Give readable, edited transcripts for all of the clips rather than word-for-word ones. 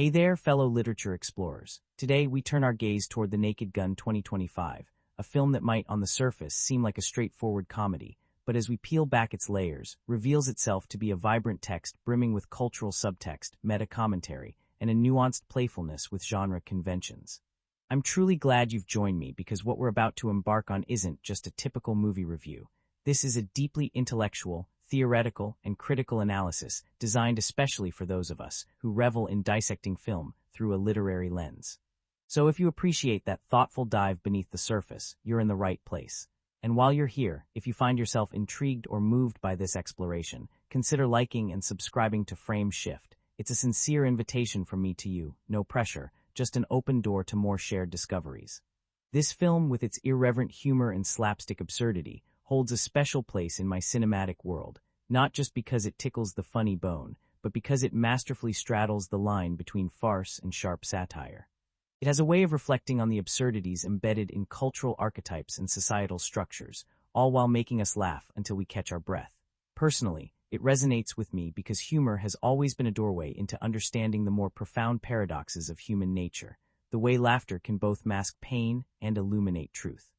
Hey there, fellow literature explorers. Today, we turn our gaze toward The Naked Gun 2025, a film that might, on the surface, seem like a straightforward comedy, but as we peel back its layers, reveals itself to be a vibrant text brimming with cultural subtext, meta-commentary, and a nuanced playfulness with genre conventions. I'm truly glad you've joined me because what we're about to embark on isn't just a typical movie review. This is a deeply intellectual, theoretical, and critical analysis designed especially for those of us who revel in dissecting film through a literary lens. So if you appreciate that thoughtful dive beneath the surface, you're in the right place. And while you're here, if you find yourself intrigued or moved by this exploration, consider liking and subscribing to Frame Shift. It's a sincere invitation from me to you, no pressure, just an open door to more shared discoveries. This film, with its irreverent humor and slapstick absurdity, holds a special place in my cinematic world, not just because it tickles the funny bone, but because it masterfully straddles the line between farce and sharp satire. It has a way of reflecting on the absurdities embedded in cultural archetypes and societal structures, all while making us laugh until we catch our breath. Personally, it resonates with me because humor has always been a doorway into understanding the more profound paradoxes of human nature, the way laughter can both mask pain and illuminate truth.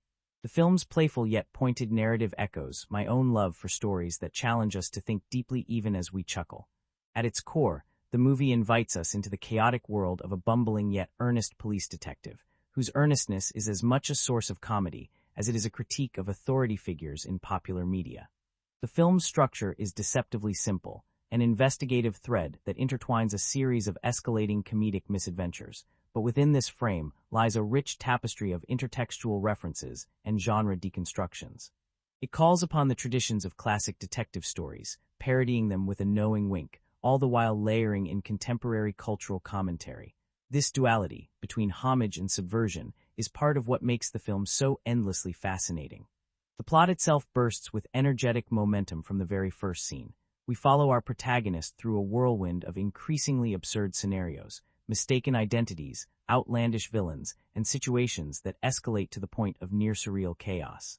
The film's playful yet pointed narrative echoes my own love for stories that challenge us to think deeply even as we chuckle. At its core, the movie invites us into the chaotic world of a bumbling yet earnest police detective, whose earnestness is as much a source of comedy as it is a critique of authority figures in popular media. The film's structure is deceptively simple, an investigative thread that intertwines a series of escalating comedic misadventures, but within this frame lies a rich tapestry of intertextual references and genre deconstructions. It calls upon the traditions of classic detective stories, parodying them with a knowing wink, all the while layering in contemporary cultural commentary. This duality, between homage and subversion, is part of what makes the film so endlessly fascinating. The plot itself bursts with energetic momentum from the very first scene. We follow our protagonist through a whirlwind of increasingly absurd scenarios, mistaken identities, outlandish villains, and situations that escalate to the point of near-surreal chaos.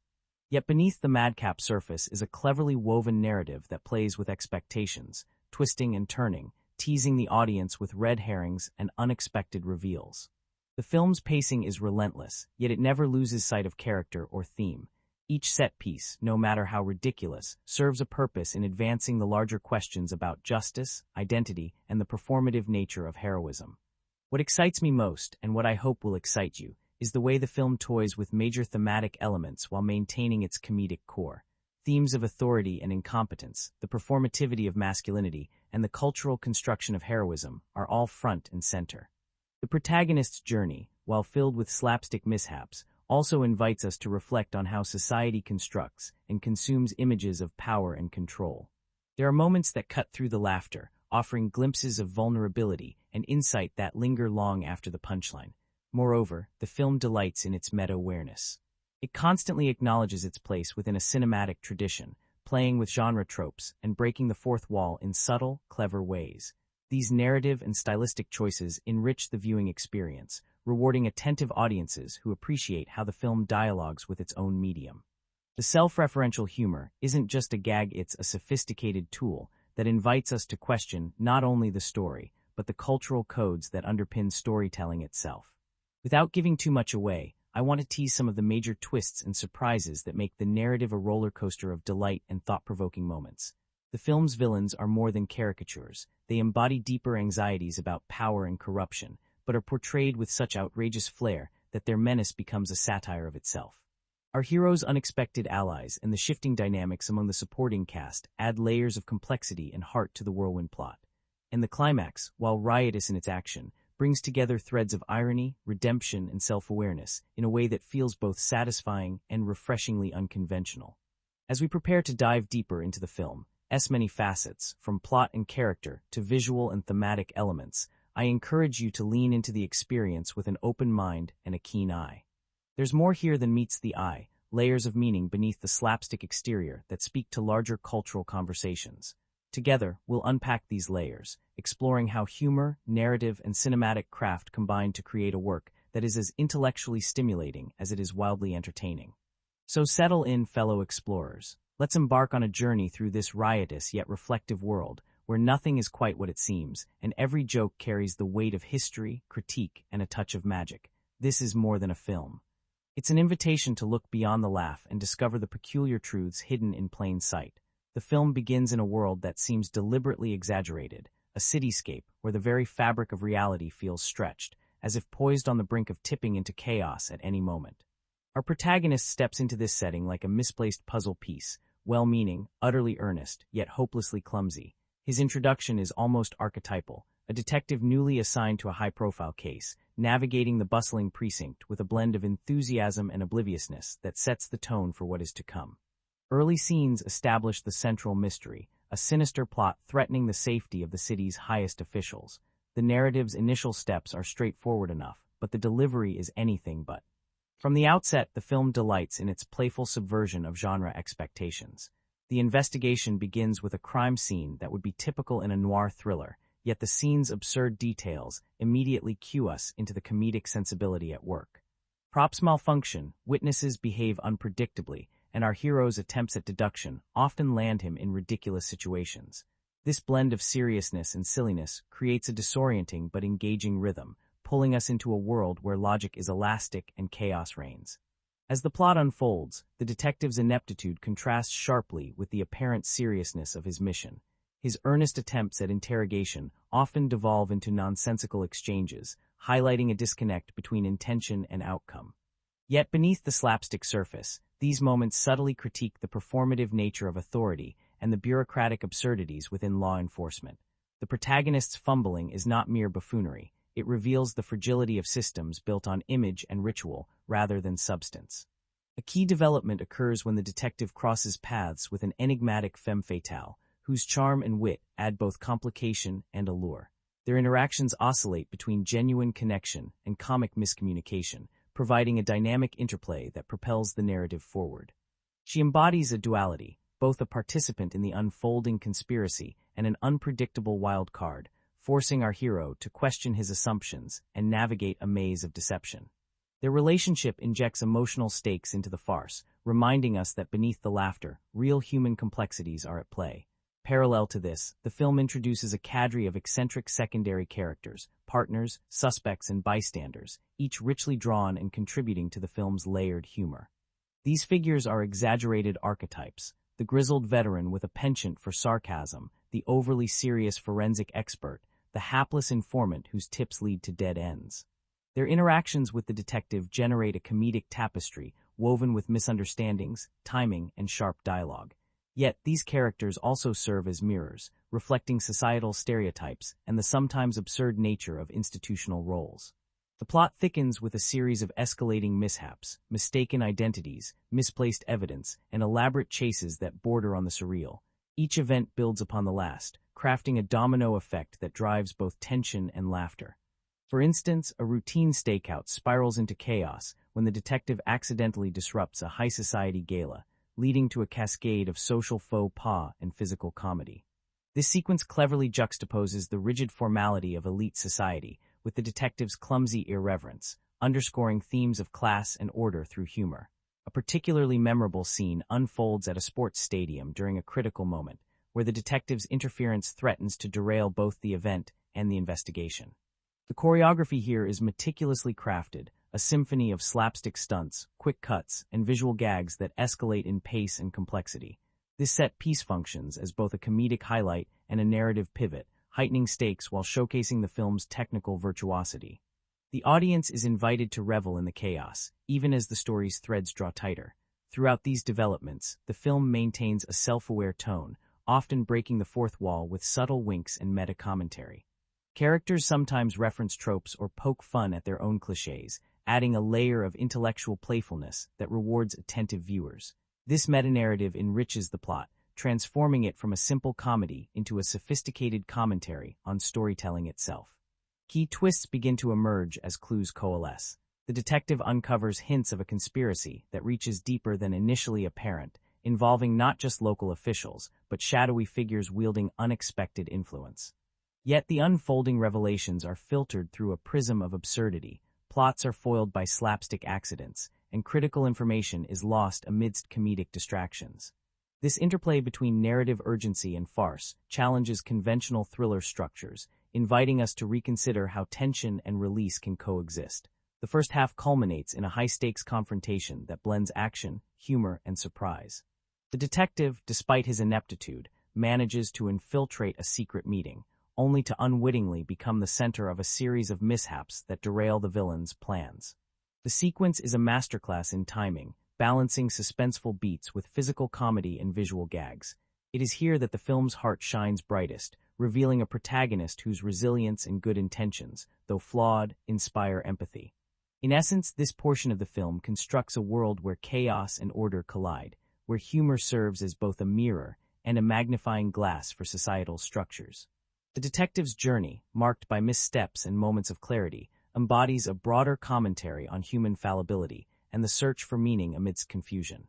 Yet beneath the madcap surface is a cleverly woven narrative that plays with expectations, twisting and turning, teasing the audience with red herrings and unexpected reveals. The film's pacing is relentless, yet it never loses sight of character or theme. Each set piece, no matter how ridiculous, serves a purpose in advancing the larger questions about justice, identity, and the performative nature of heroism. What excites me most, and what I hope will excite you, is the way the film toys with major thematic elements while maintaining its comedic core. Themes of authority and incompetence, the performativity of masculinity, and the cultural construction of heroism are all front and center. The protagonist's journey, while filled with slapstick mishaps, also invites us to reflect on how society constructs and consumes images of power and control. There are moments that cut through the laughter, offering glimpses of vulnerability and insight that linger long after the punchline. Moreover, the film delights in its meta-awareness. It constantly acknowledges its place within a cinematic tradition, playing with genre tropes and breaking the fourth wall in subtle, clever ways. These narrative and stylistic choices enrich the viewing experience, rewarding attentive audiences who appreciate how the film dialogues with its own medium. The self-referential humor isn't just a gag, it's a sophisticated tool that invites us to question not only the story, but the cultural codes that underpin storytelling itself. Without giving too much away, I want to tease some of the major twists and surprises that make the narrative a roller coaster of delight and thought-provoking moments. The film's villains are more than caricatures. They embody deeper anxieties about power and corruption, but are portrayed with such outrageous flair that their menace becomes a satire of itself. Our hero's unexpected allies and the shifting dynamics among the supporting cast add layers of complexity and heart to the whirlwind plot. And the climax, while riotous in its action, brings together threads of irony, redemption, and self-awareness in a way that feels both satisfying and refreshingly unconventional. As we prepare to dive deeper into the film's many facets, from plot and character to visual and thematic elements, I encourage you to lean into the experience with an open mind and a keen eye. There's more here than meets the eye, layers of meaning beneath the slapstick exterior that speak to larger cultural conversations. Together, we'll unpack these layers, exploring how humor, narrative, and cinematic craft combine to create a work that is as intellectually stimulating as it is wildly entertaining. So settle in, fellow explorers. Let's embark on a journey through this riotous yet reflective world, where nothing is quite what it seems, and every joke carries the weight of history, critique, and a touch of magic. This is more than a film. It's an invitation to look beyond the laugh and discover the peculiar truths hidden in plain sight. The film begins in a world that seems deliberately exaggerated, a cityscape where the very fabric of reality feels stretched, as if poised on the brink of tipping into chaos at any moment. Our protagonist steps into this setting like a misplaced puzzle piece, well-meaning, utterly earnest, yet hopelessly clumsy. His introduction is almost archetypal, a detective newly assigned to a high-profile case, navigating the bustling precinct with a blend of enthusiasm and obliviousness that sets the tone for what is to come. Early scenes establish the central mystery, a sinister plot threatening the safety of the city's highest officials. The narrative's initial steps are straightforward enough, but the delivery is anything but. From the outset, the film delights in its playful subversion of genre expectations. The investigation begins with a crime scene that would be typical in a noir thriller, yet the scene's absurd details immediately cue us into the comedic sensibility at work. Props malfunction, witnesses behave unpredictably, and our hero's attempts at deduction often land him in ridiculous situations. This blend of seriousness and silliness creates a disorienting but engaging rhythm, pulling us into a world where logic is elastic and chaos reigns. As the plot unfolds, the detective's ineptitude contrasts sharply with the apparent seriousness of his mission. His earnest attempts at interrogation often devolve into nonsensical exchanges, highlighting a disconnect between intention and outcome. Yet beneath the slapstick surface, these moments subtly critique the performative nature of authority and the bureaucratic absurdities within law enforcement. The protagonist's fumbling is not mere buffoonery. It reveals the fragility of systems built on image and ritual rather than substance. A key development occurs when the detective crosses paths with an enigmatic femme fatale, whose charm and wit add both complication and allure. Their interactions oscillate between genuine connection and comic miscommunication, providing a dynamic interplay that propels the narrative forward. She embodies a duality, both a participant in the unfolding conspiracy and an unpredictable wild card, forcing our hero to question his assumptions and navigate a maze of deception. Their relationship injects emotional stakes into the farce, reminding us that beneath the laughter, real human complexities are at play. Parallel to this, the film introduces a cadre of eccentric secondary characters, partners, suspects, and bystanders, each richly drawn and contributing to the film's layered humor. These figures are exaggerated archetypes: the grizzled veteran with a penchant for sarcasm, the overly serious forensic expert, the hapless informant whose tips lead to dead ends. Their interactions with the detective generate a comedic tapestry woven with misunderstandings, timing, and sharp dialogue. Yet, these characters also serve as mirrors, reflecting societal stereotypes and the sometimes absurd nature of institutional roles. The plot thickens with a series of escalating mishaps, mistaken identities, misplaced evidence, and elaborate chases that border on the surreal. Each event builds upon the last, crafting a domino effect that drives both tension and laughter. For instance, a routine stakeout spirals into chaos when the detective accidentally disrupts a high-society gala, leading to a cascade of social faux pas and physical comedy. This sequence cleverly juxtaposes the rigid formality of elite society with the detective's clumsy irreverence, underscoring themes of class and order through humor. A particularly memorable scene unfolds at a sports stadium during a critical moment, where the detective's interference threatens to derail both the event and the investigation. The choreography here is meticulously crafted, a symphony of slapstick stunts, quick cuts, and visual gags that escalate in pace and complexity. This set piece functions as both a comedic highlight and a narrative pivot, heightening stakes while showcasing the film's technical virtuosity. The audience is invited to revel in the chaos, even as the story's threads draw tighter. Throughout these developments, the film maintains a self-aware tone, often breaking the fourth wall with subtle winks and meta-commentary. Characters sometimes reference tropes or poke fun at their own clichés, adding a layer of intellectual playfulness that rewards attentive viewers. This meta-narrative enriches the plot, transforming it from a simple comedy into a sophisticated commentary on storytelling itself. Key twists begin to emerge as clues coalesce. The detective uncovers hints of a conspiracy that reaches deeper than initially apparent, involving not just local officials, but shadowy figures wielding unexpected influence. Yet the unfolding revelations are filtered through a prism of absurdity. Plots are foiled by slapstick accidents, and critical information is lost amidst comedic distractions. This interplay between narrative urgency and farce challenges conventional thriller structures, inviting us to reconsider how tension and release can coexist. The first half culminates in a high-stakes confrontation that blends action, humor, and surprise. The detective, despite his ineptitude, manages to infiltrate a secret meeting, only to unwittingly become the center of a series of mishaps that derail the villain's plans. The sequence is a masterclass in timing, balancing suspenseful beats with physical comedy and visual gags. It is here that the film's heart shines brightest, revealing a protagonist whose resilience and good intentions, though flawed, inspire empathy. In essence, this portion of the film constructs a world where chaos and order collide, where humor serves as both a mirror and a magnifying glass for societal structures. The detective's journey, marked by missteps and moments of clarity, embodies a broader commentary on human fallibility and the search for meaning amidst confusion.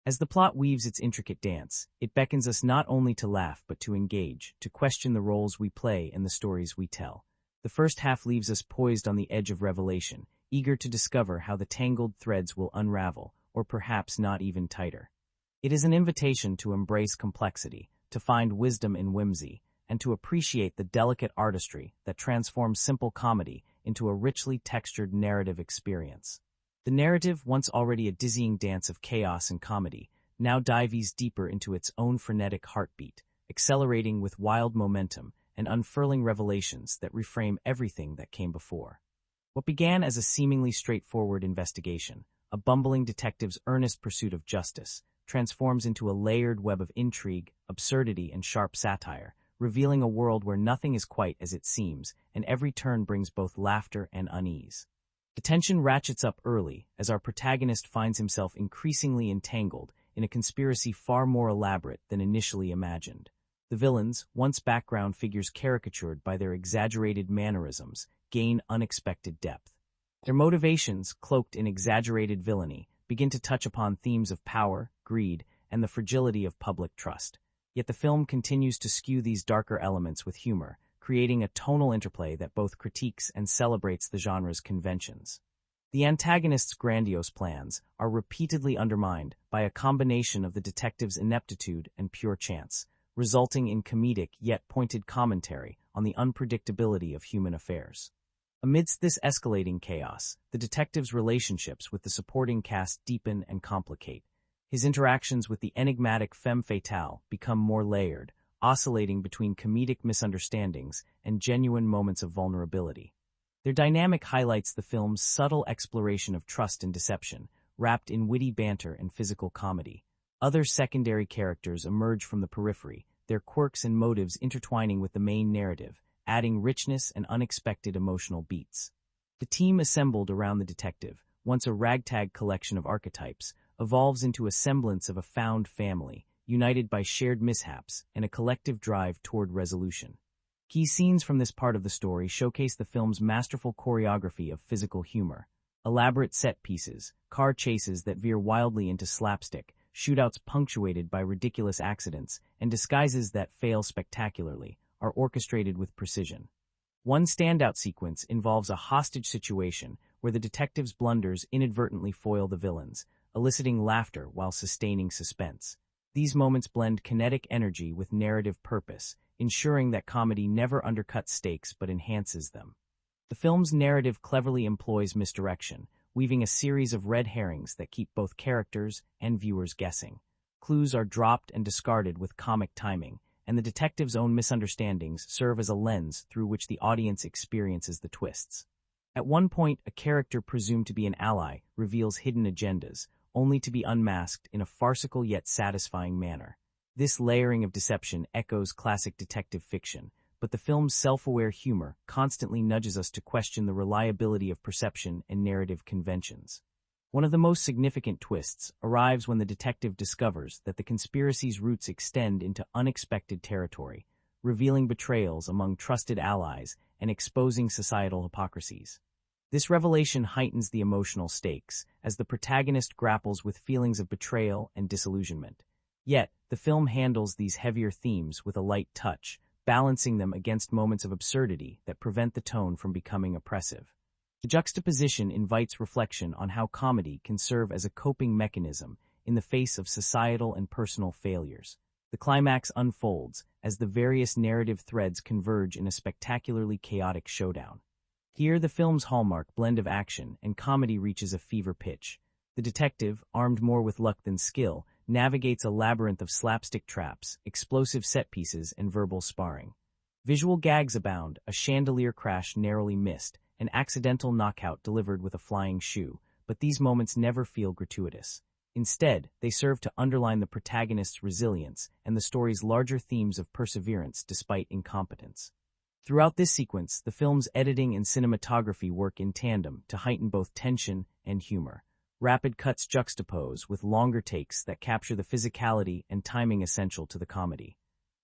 As the plot weaves its intricate dance, it beckons us not only to laugh but to engage, to question the roles we play and the stories we tell. The first half leaves us poised on the edge of revelation, eager to discover how the tangled threads will unravel, or perhaps not even tighter. It is an invitation to embrace complexity, to find wisdom in whimsy, and to appreciate the delicate artistry that transforms simple comedy into a richly textured narrative experience. The narrative, once already a dizzying dance of chaos and comedy, now dives deeper into its own frenetic heartbeat, accelerating with wild momentum and unfurling revelations that reframe everything that came before. What began as a seemingly straightforward investigation, a bumbling detective's earnest pursuit of justice, transforms into a layered web of intrigue, absurdity, and sharp satire, revealing a world where nothing is quite as it seems, and every turn brings both laughter and unease. The tension ratchets up early as our protagonist finds himself increasingly entangled in a conspiracy far more elaborate than initially imagined. The villains, once background figures caricatured by their exaggerated mannerisms, gain unexpected depth. Their motivations, cloaked in exaggerated villainy, begin to touch upon themes of power, greed, and the fragility of public trust. Yet the film continues to skew these darker elements with humor, creating a tonal interplay that both critiques and celebrates the genre's conventions. The antagonist's grandiose plans are repeatedly undermined by a combination of the detective's ineptitude and pure chance, resulting in comedic yet pointed commentary on the unpredictability of human affairs. Amidst this escalating chaos, the detective's relationships with the supporting cast deepen and complicate. His interactions with the enigmatic femme fatale become more layered, oscillating between comedic misunderstandings and genuine moments of vulnerability. Their dynamic highlights the film's subtle exploration of trust and deception, wrapped in witty banter and physical comedy. Other secondary characters emerge from the periphery, their quirks and motives intertwining with the main narrative, adding richness and unexpected emotional beats. The team assembled around the detective, once a ragtag collection of archetypes, evolves into a semblance of a found family, united by shared mishaps and a collective drive toward resolution. Key scenes from this part of the story showcase the film's masterful choreography of physical humor. Elaborate set pieces, car chases that veer wildly into slapstick, shootouts punctuated by ridiculous accidents, and disguises that fail spectacularly, are orchestrated with precision. One standout sequence involves a hostage situation where the detective's blunders inadvertently foil the villains, eliciting laughter while sustaining suspense. These moments blend kinetic energy with narrative purpose, ensuring that comedy never undercuts stakes but enhances them. The film's narrative cleverly employs misdirection, weaving a series of red herrings that keep both characters and viewers guessing. Clues are dropped and discarded with comic timing, and the detective's own misunderstandings serve as a lens through which the audience experiences the twists. At one point, a character presumed to be an ally reveals hidden agendas, only to be unmasked in a farcical yet satisfying manner. This layering of deception echoes classic detective fiction, but the film's self-aware humor constantly nudges us to question the reliability of perception and narrative conventions. One of the most significant twists arrives when the detective discovers that the conspiracy's roots extend into unexpected territory, revealing betrayals among trusted allies and exposing societal hypocrisies. This revelation heightens the emotional stakes as the protagonist grapples with feelings of betrayal and disillusionment. Yet, the film handles these heavier themes with a light touch, balancing them against moments of absurdity that prevent the tone from becoming oppressive. The juxtaposition invites reflection on how comedy can serve as a coping mechanism in the face of societal and personal failures. The climax unfolds as the various narrative threads converge in a spectacularly chaotic showdown. Here, the film's hallmark blend of action and comedy reaches a fever pitch. The detective, armed more with luck than skill, navigates a labyrinth of slapstick traps, explosive set pieces, and verbal sparring. Visual gags abound, a chandelier crash narrowly missed, an accidental knockout delivered with a flying shoe, but these moments never feel gratuitous. Instead, they serve to underline the protagonist's resilience and the story's larger themes of perseverance despite incompetence. Throughout this sequence, the film's editing and cinematography work in tandem to heighten both tension and humor. Rapid cuts juxtapose with longer takes that capture the physicality and timing essential to the comedy.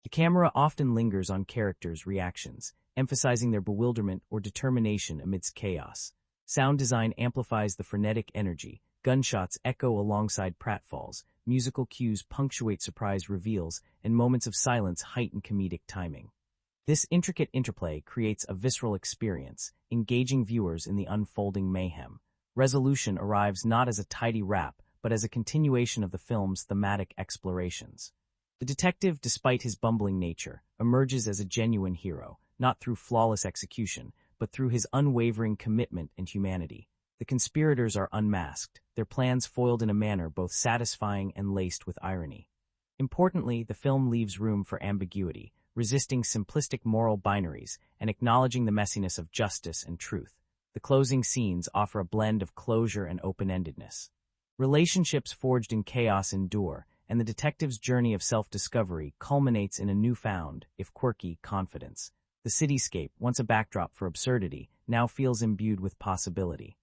The camera often lingers on characters' reactions, emphasizing their bewilderment or determination amidst chaos. Sound design amplifies the frenetic energy, gunshots echo alongside pratfalls, musical cues punctuate surprise reveals, and moments of silence heighten comedic timing. This intricate interplay creates a visceral experience, engaging viewers in the unfolding mayhem. Resolution arrives not as a tidy wrap, but as a continuation of the film's thematic explorations. The detective, despite his bumbling nature, emerges as a genuine hero, not through flawless execution, but through his unwavering commitment and humanity. The conspirators are unmasked, their plans foiled in a manner both satisfying and laced with irony. Importantly, the film leaves room for ambiguity, resisting simplistic moral binaries and acknowledging the messiness of justice and truth. The closing scenes offer a blend of closure and open-endedness. Relationships forged in chaos endure, and the detective's journey of self-discovery culminates in a newfound, if quirky, confidence. The cityscape, once a backdrop for absurdity, now feels imbued with possibility.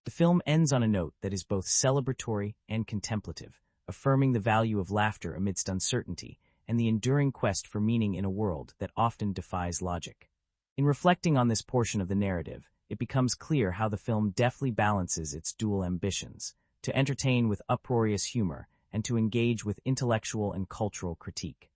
The film ends on a note that is both celebratory and contemplative, affirming the value of laughter amidst uncertainty and the enduring quest for meaning in a world that often defies logic. In reflecting on this portion of the narrative, it becomes clear how the film deftly balances its dual ambitions, to entertain with uproarious humor and to engage with intellectual and cultural critique.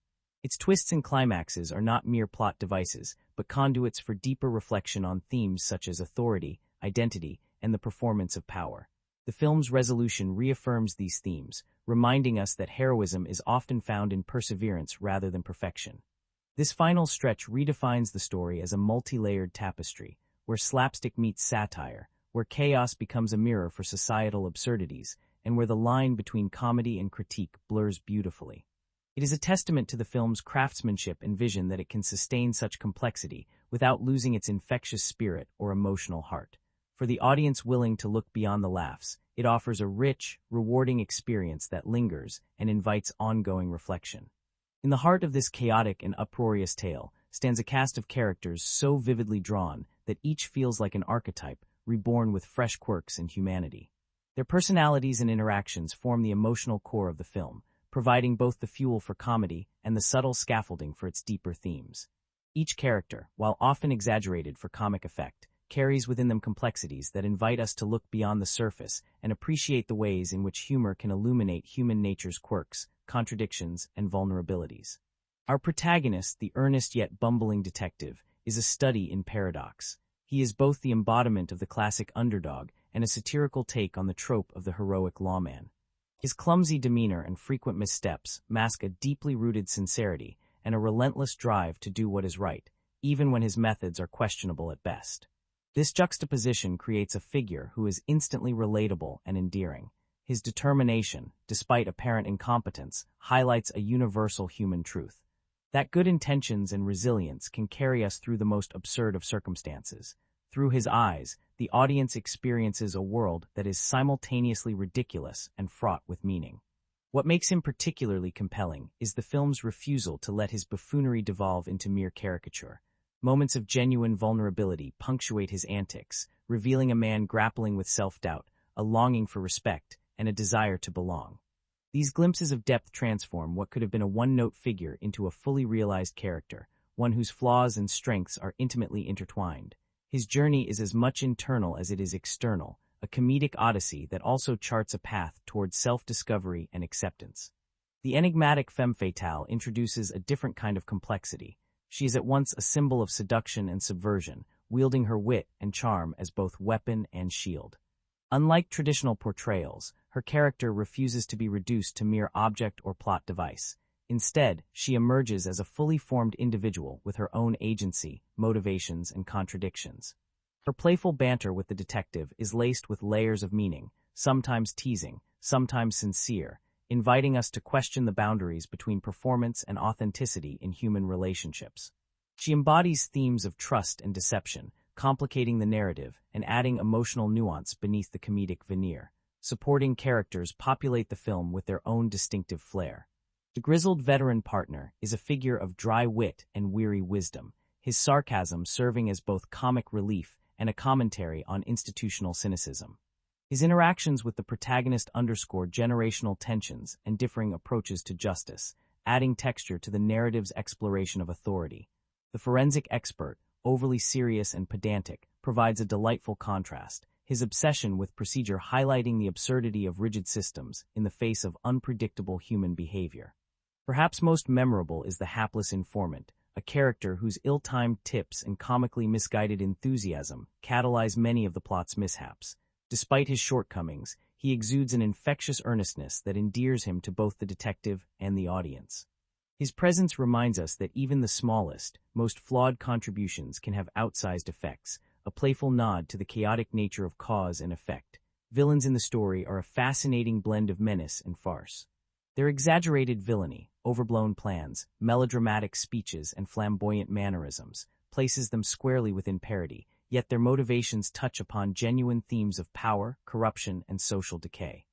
Its twists and climaxes are not mere plot devices, but conduits for deeper reflection on themes such as authority, identity, and the performance of power. The film's resolution reaffirms these themes, reminding us that heroism is often found in perseverance rather than perfection. This final stretch redefines the story as a multi-layered tapestry, where slapstick meets satire, where chaos becomes a mirror for societal absurdities, and where the line between comedy and critique blurs beautifully. It is a testament to the film's craftsmanship and vision that it can sustain such complexity without losing its infectious spirit or emotional heart. For the audience willing to look beyond the laughs, it offers a rich, rewarding experience that lingers and invites ongoing reflection. In the heart of this chaotic and uproarious tale stands a cast of characters so vividly drawn that each feels like an archetype, reborn with fresh quirks and humanity. Their personalities and interactions form the emotional core of the film, providing both the fuel for comedy and the subtle scaffolding for its deeper themes. Each character, while often exaggerated for comic effect, carries within them complexities that invite us to look beyond the surface and appreciate the ways in which humor can illuminate human nature's quirks, contradictions, and vulnerabilities. Our protagonist, the earnest yet bumbling detective, is a study in paradox. He is both the embodiment of the classic underdog and a satirical take on the trope of the heroic lawman. His clumsy demeanor and frequent missteps mask a deeply rooted sincerity and a relentless drive to do what is right, even when his methods are questionable at best. This juxtaposition creates a figure who is instantly relatable and endearing. His determination, despite apparent incompetence, highlights a universal human truth: that good intentions and resilience can carry us through the most absurd of circumstances. Through his eyes, the audience experiences a world that is simultaneously ridiculous and fraught with meaning. What makes him particularly compelling is the film's refusal to let his buffoonery devolve into mere caricature. Moments of genuine vulnerability punctuate his antics, revealing a man grappling with self-doubt, a longing for respect, and a desire to belong. These glimpses of depth transform what could have been a one-note figure into a fully realized character, one whose flaws and strengths are intimately intertwined. His journey is as much internal as it is external, a comedic odyssey that also charts a path towards self-discovery and acceptance. The enigmatic femme fatale introduces a different kind of complexity. She is at once a symbol of seduction and subversion, wielding her wit and charm as both weapon and shield. Unlike traditional portrayals, her character refuses to be reduced to mere object or plot device. Instead, she emerges as a fully formed individual with her own agency, motivations, and contradictions. Her playful banter with the detective is laced with layers of meaning, sometimes teasing, sometimes sincere, inviting us to question the boundaries between performance and authenticity in human relationships. She embodies themes of trust and deception, complicating the narrative and adding emotional nuance beneath the comedic veneer. Supporting characters populate the film with their own distinctive flair. The grizzled veteran partner is a figure of dry wit and weary wisdom, his sarcasm serving as both comic relief and a commentary on institutional cynicism. His interactions with the protagonist underscore generational tensions and differing approaches to justice, adding texture to the narrative's exploration of authority. The forensic expert, overly serious and pedantic, provides a delightful contrast, his obsession with procedure highlighting the absurdity of rigid systems in the face of unpredictable human behavior. Perhaps most memorable is the hapless informant, a character whose ill-timed tips and comically misguided enthusiasm catalyze many of the plot's mishaps. Despite his shortcomings, he exudes an infectious earnestness that endears him to both the detective and the audience. His presence reminds us that even the smallest, most flawed contributions can have outsized effects, a playful nod to the chaotic nature of cause and effect. Villains in the story are a fascinating blend of menace and farce. Their exaggerated villainy, overblown plans, melodramatic speeches, and flamboyant mannerisms places them squarely within parody, yet their motivations touch upon genuine themes of power, corruption, and social decay.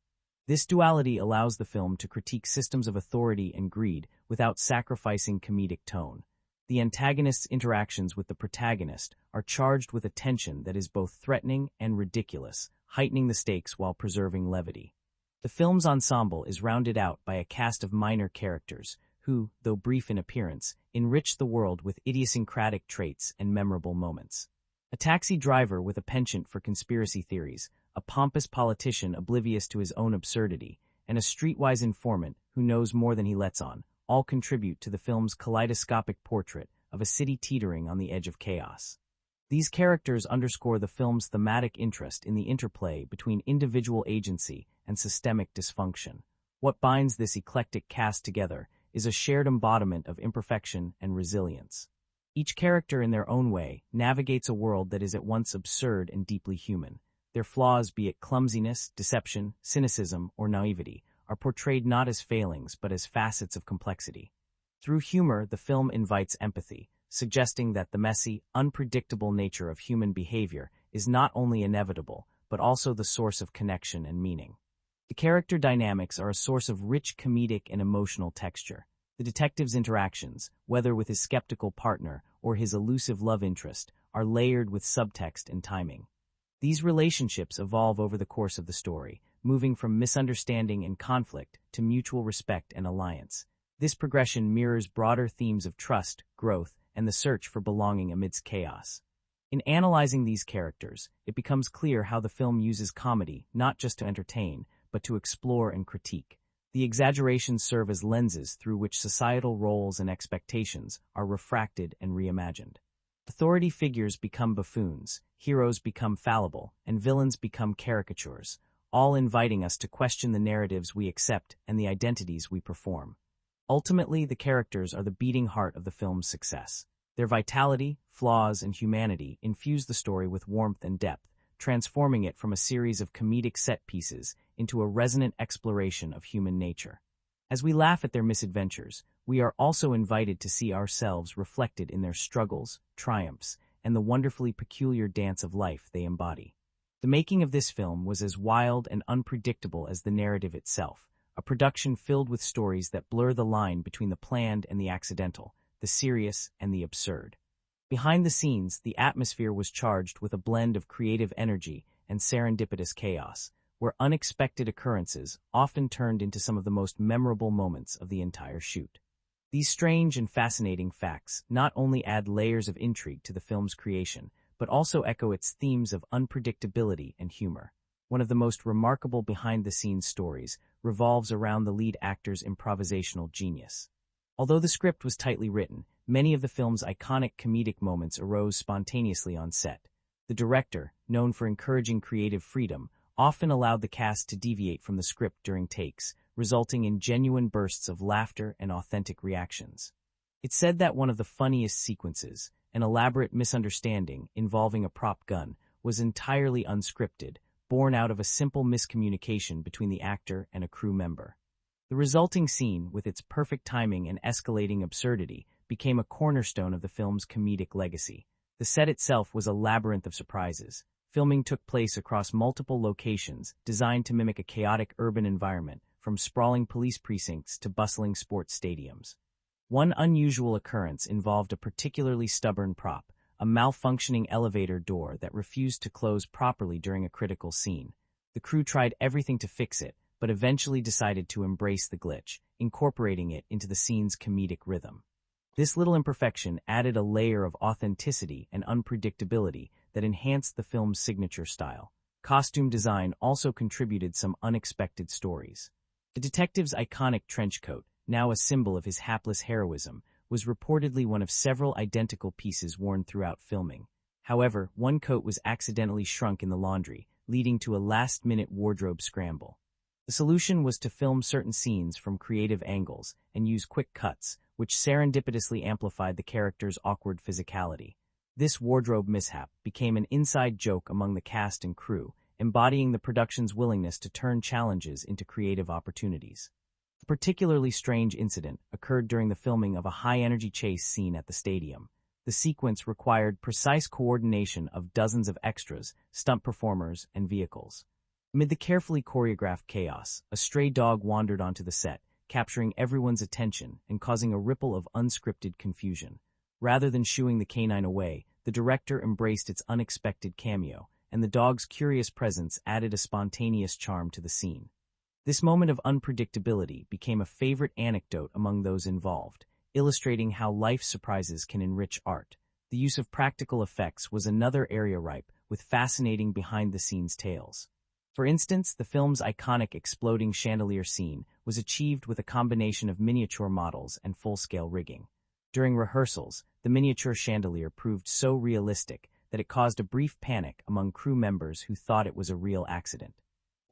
This duality allows the film to critique systems of authority and greed without sacrificing comedic tone. The antagonist's interactions with the protagonist are charged with a tension that is both threatening and ridiculous, heightening the stakes while preserving levity. The film's ensemble is rounded out by a cast of minor characters who, though brief in appearance, enrich the world with idiosyncratic traits and memorable moments. A taxi driver with a penchant for conspiracy theories, a pompous politician oblivious to his own absurdity, and a streetwise informant who knows more than he lets on, all contribute to the film's kaleidoscopic portrait of a city teetering on the edge of chaos. These characters underscore the film's thematic interest in the interplay between individual agency and systemic dysfunction. What binds this eclectic cast together is a shared embodiment of imperfection and resilience. Each character in their own way navigates a world that is at once absurd and deeply human. Their flaws, be it clumsiness, deception, cynicism, or naivety, are portrayed not as failings but as facets of complexity. Through humor, the film invites empathy, suggesting that the messy, unpredictable nature of human behavior is not only inevitable, but also the source of connection and meaning. The character dynamics are a source of rich comedic and emotional texture. The detective's interactions, whether with his skeptical partner or his elusive love interest, are layered with subtext and timing. These relationships evolve over the course of the story, moving from misunderstanding and conflict to mutual respect and alliance. This progression mirrors broader themes of trust, growth, and the search for belonging amidst chaos. In analyzing these characters, it becomes clear how the film uses comedy not just to entertain, but to explore and critique. The exaggerations serve as lenses through which societal roles and expectations are refracted and reimagined. Authority figures become buffoons, heroes become fallible, and villains become caricatures, all inviting us to question the narratives we accept and the identities we perform. Ultimately, the characters are the beating heart of the film's success. Their vitality, flaws, and humanity infuse the story with warmth and depth, transforming it from a series of comedic set pieces into a resonant exploration of human nature. As we laugh at their misadventures, we are also invited to see ourselves reflected in their struggles, triumphs, and the wonderfully peculiar dance of life they embody. The making of this film was as wild and unpredictable as the narrative itself, a production filled with stories that blur the line between the planned and the accidental, the serious and the absurd. Behind the scenes, the atmosphere was charged with a blend of creative energy and serendipitous chaos, where unexpected occurrences often turned into some of the most memorable moments of the entire shoot. These strange and fascinating facts not only add layers of intrigue to the film's creation, but also echo its themes of unpredictability and humor. One of the most remarkable behind-the-scenes stories revolves around the lead actor's improvisational genius. Although the script was tightly written, many of the film's iconic comedic moments arose spontaneously on set. The director, known for encouraging creative freedom, often allowed the cast to deviate from the script during takes, resulting in genuine bursts of laughter and authentic reactions. It's said that one of the funniest sequences, an elaborate misunderstanding involving a prop gun, was entirely unscripted, born out of a simple miscommunication between the actor and a crew member. The resulting scene, with its perfect timing and escalating absurdity, became a cornerstone of the film's comedic legacy. The set itself was a labyrinth of surprises. Filming took place across multiple locations, designed to mimic a chaotic urban environment, from sprawling police precincts to bustling sports stadiums. One unusual occurrence involved a particularly stubborn prop, a malfunctioning elevator door that refused to close properly during a critical scene. The crew tried everything to fix it, but eventually decided to embrace the glitch, incorporating it into the scene's comedic rhythm. This little imperfection added a layer of authenticity and unpredictability that enhanced the film's signature style. Costume design also contributed some unexpected stories. The detective's iconic trench coat, now a symbol of his hapless heroism, was reportedly one of several identical pieces worn throughout filming. However, one coat was accidentally shrunk in the laundry, leading to a last-minute wardrobe scramble. The solution was to film certain scenes from creative angles and use quick cuts, which serendipitously amplified the character's awkward physicality. This wardrobe mishap became an inside joke among the cast and crew, embodying the production's willingness to turn challenges into creative opportunities. A particularly strange incident occurred during the filming of a high-energy chase scene at the stadium. The sequence required precise coordination of dozens of extras, stunt performers, and vehicles. Amid the carefully choreographed chaos, a stray dog wandered onto the set, capturing everyone's attention and causing a ripple of unscripted confusion. Rather than shooing the canine away, the director embraced its unexpected cameo, and the dog's curious presence added a spontaneous charm to the scene. This moment of unpredictability became a favorite anecdote among those involved, illustrating how life's surprises can enrich art. The use of practical effects was another area ripe with fascinating behind-the-scenes tales. For instance, the film's iconic exploding chandelier scene was achieved with a combination of miniature models and full-scale rigging. During rehearsals, the miniature chandelier proved so realistic that it caused a brief panic among crew members who thought it was a real accident.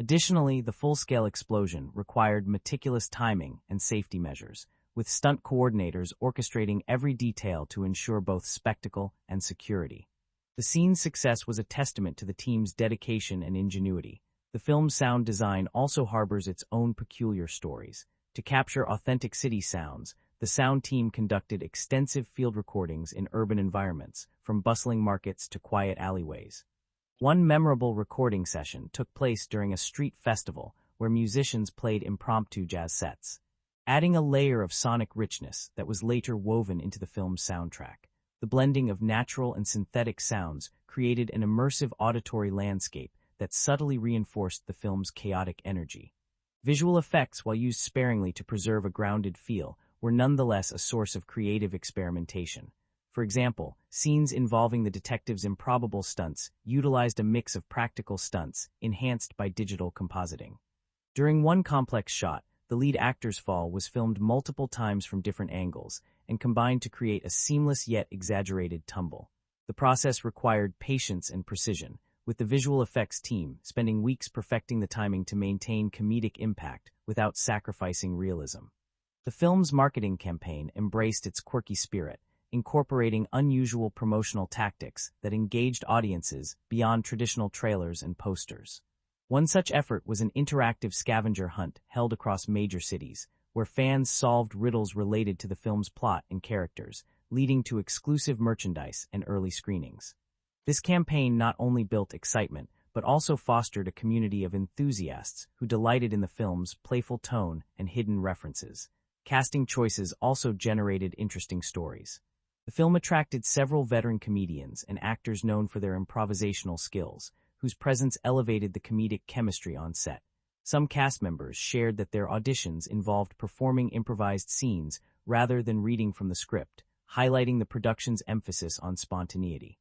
Additionally, the full-scale explosion required meticulous timing and safety measures, with stunt coordinators orchestrating every detail to ensure both spectacle and security. The scene's success was a testament to the team's dedication and ingenuity. The film's sound design also harbors its own peculiar stories. To capture authentic city sounds, the sound team conducted extensive field recordings in urban environments, from bustling markets to quiet alleyways. One memorable recording session took place during a street festival where musicians played impromptu jazz sets, adding a layer of sonic richness that was later woven into the film's soundtrack. The blending of natural and synthetic sounds created an immersive auditory landscape that subtly reinforced the film's chaotic energy. Visual effects, while used sparingly to preserve a grounded feel, were nonetheless a source of creative experimentation. For example, scenes involving the detective's improbable stunts utilized a mix of practical stunts enhanced by digital compositing. During one complex shot, the lead actor's fall was filmed multiple times from different angles and combined to create a seamless yet exaggerated tumble. The process required patience and precision, with the visual effects team spending weeks perfecting the timing to maintain comedic impact without sacrificing realism. The film's marketing campaign embraced its quirky spirit, incorporating unusual promotional tactics that engaged audiences beyond traditional trailers and posters. One such effort was an interactive scavenger hunt held across major cities, where fans solved riddles related to the film's plot and characters, leading to exclusive merchandise and early screenings. This campaign not only built excitement, but also fostered a community of enthusiasts who delighted in the film's playful tone and hidden references. Casting choices also generated interesting stories. The film attracted several veteran comedians and actors known for their improvisational skills, whose presence elevated the comedic chemistry on set. Some cast members shared that their auditions involved performing improvised scenes rather than reading from the script, highlighting the production's emphasis on spontaneity.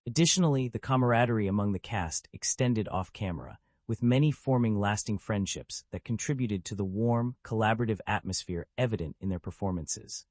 Additionally, the camaraderie among the cast extended off-camera, with many forming lasting friendships that contributed to the warm, collaborative atmosphere evident in their performances.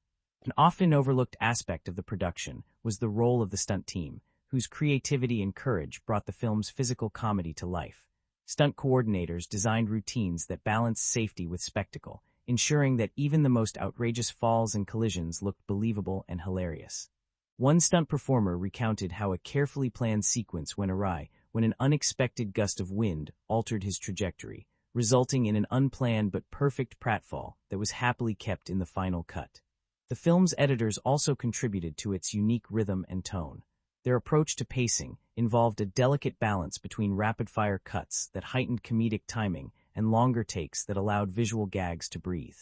An often overlooked aspect of the production was the role of the stunt team, whose creativity and courage brought the film's physical comedy to life. Stunt coordinators designed routines that balanced safety with spectacle, ensuring that even the most outrageous falls and collisions looked believable and hilarious. One stunt performer recounted how a carefully planned sequence went awry when an unexpected gust of wind altered his trajectory, resulting in an unplanned but perfect pratfall that was happily kept in the final cut. The film's editors also contributed to its unique rhythm and tone. Their approach to pacing involved a delicate balance between rapid-fire cuts that heightened comedic timing and longer takes that allowed visual gags to breathe.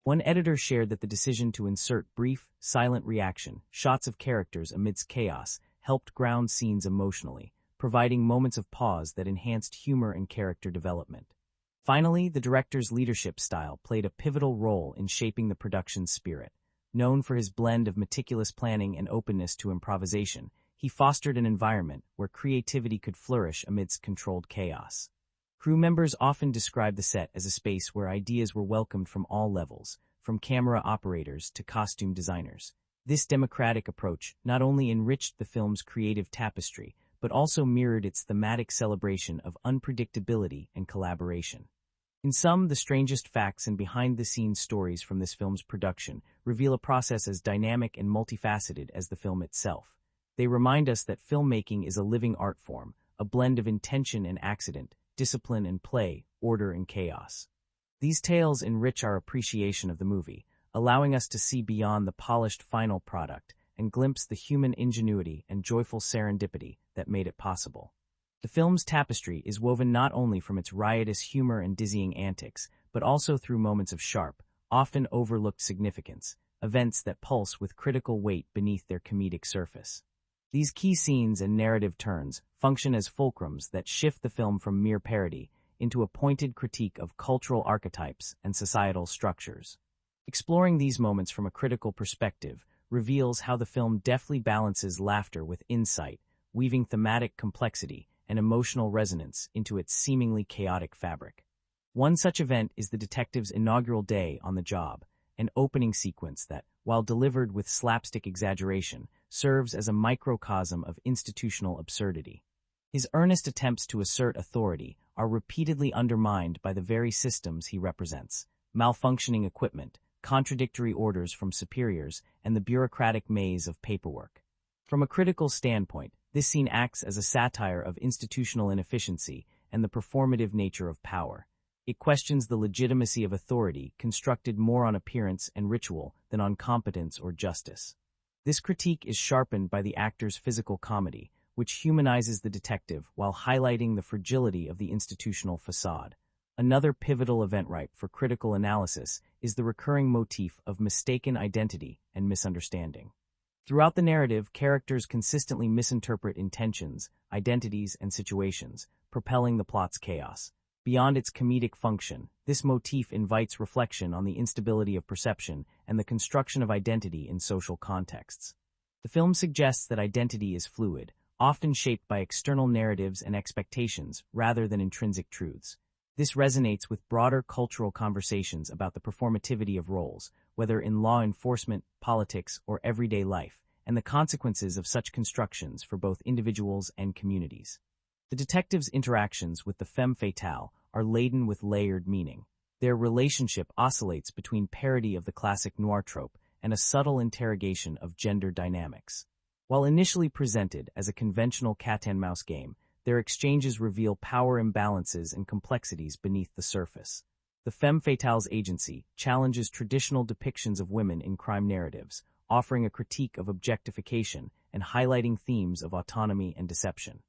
One editor shared that the decision to insert brief, silent reaction, shots of characters amidst chaos, helped ground scenes emotionally, providing moments of pause that enhanced humor and character development. Finally, the director's leadership style played a pivotal role in shaping the production's spirit. Known for his blend of meticulous planning and openness to improvisation, he fostered an environment where creativity could flourish amidst controlled chaos. Crew members often described the set as a space where ideas were welcomed from all levels, from camera operators to costume designers. This democratic approach not only enriched the film's creative tapestry, but also mirrored its thematic celebration of unpredictability and collaboration. In sum, the strangest facts and behind-the-scenes stories from this film's production reveal a process as dynamic and multifaceted as the film itself. They remind us that filmmaking is a living art form, a blend of intention and accident, discipline and play, order and chaos. These tales enrich our appreciation of the movie, allowing us to see beyond the polished final product and glimpse the human ingenuity and joyful serendipity that made it possible. The film's tapestry is woven not only from its riotous humor and dizzying antics, but also through moments of sharp, often overlooked significance, events that pulse with critical weight beneath their comedic surface. These key scenes and narrative turns function as fulcrums that shift the film from mere parody into a pointed critique of cultural archetypes and societal structures. Exploring these moments from a critical perspective reveals how the film deftly balances laughter with insight, weaving thematic complexity and emotional resonance into its seemingly chaotic fabric. One such event is the detective's inaugural day on the job, an opening sequence that, while delivered with slapstick exaggeration, serves as a microcosm of institutional absurdity. His earnest attempts to assert authority are repeatedly undermined by the very systems he represents: malfunctioning equipment, contradictory orders from superiors, and the bureaucratic maze of paperwork. From a critical standpoint, this scene acts as a satire of institutional inefficiency and the performative nature of power. It questions the legitimacy of authority constructed more on appearance and ritual than on competence or justice. This critique is sharpened by the actor's physical comedy, which humanizes the detective while highlighting the fragility of the institutional facade. Another pivotal event ripe for critical analysis is the recurring motif of mistaken identity and misunderstanding. Throughout the narrative, characters consistently misinterpret intentions, identities, and situations, propelling the plot's chaos. Beyond its comedic function, this motif invites reflection on the instability of perception and the construction of identity in social contexts. The film suggests that identity is fluid, often shaped by external narratives and expectations rather than intrinsic truths. This resonates with broader cultural conversations about the performativity of roles, whether in law enforcement, politics, or everyday life, and the consequences of such constructions for both individuals and communities. The detectives' interactions with the femme fatale are laden with layered meaning. Their relationship oscillates between parody of the classic noir trope and a subtle interrogation of gender dynamics. While initially presented as a conventional cat-and-mouse game, their exchanges reveal power imbalances and complexities beneath the surface. The femme fatale's agency challenges traditional depictions of women in crime narratives, offering a critique of objectification and highlighting themes of autonomy and deception.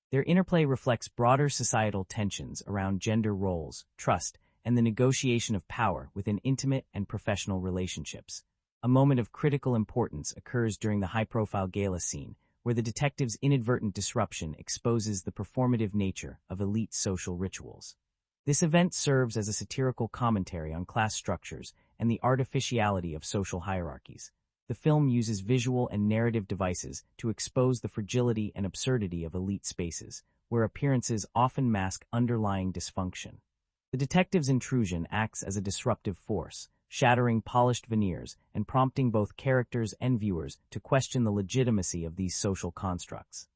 Their interplay reflects broader societal tensions around gender roles, trust, and the negotiation of power within intimate and professional relationships. A moment of critical importance occurs during the high-profile gala scene, where the detective's inadvertent disruption exposes the performative nature of elite social rituals. This event serves as a satirical commentary on class structures and the artificiality of social hierarchies. The film uses visual and narrative devices to expose the fragility and absurdity of elite spaces, where appearances often mask underlying dysfunction. The detective's intrusion acts as a disruptive force, shattering polished veneers and prompting both characters and viewers to question the legitimacy of these social constructs.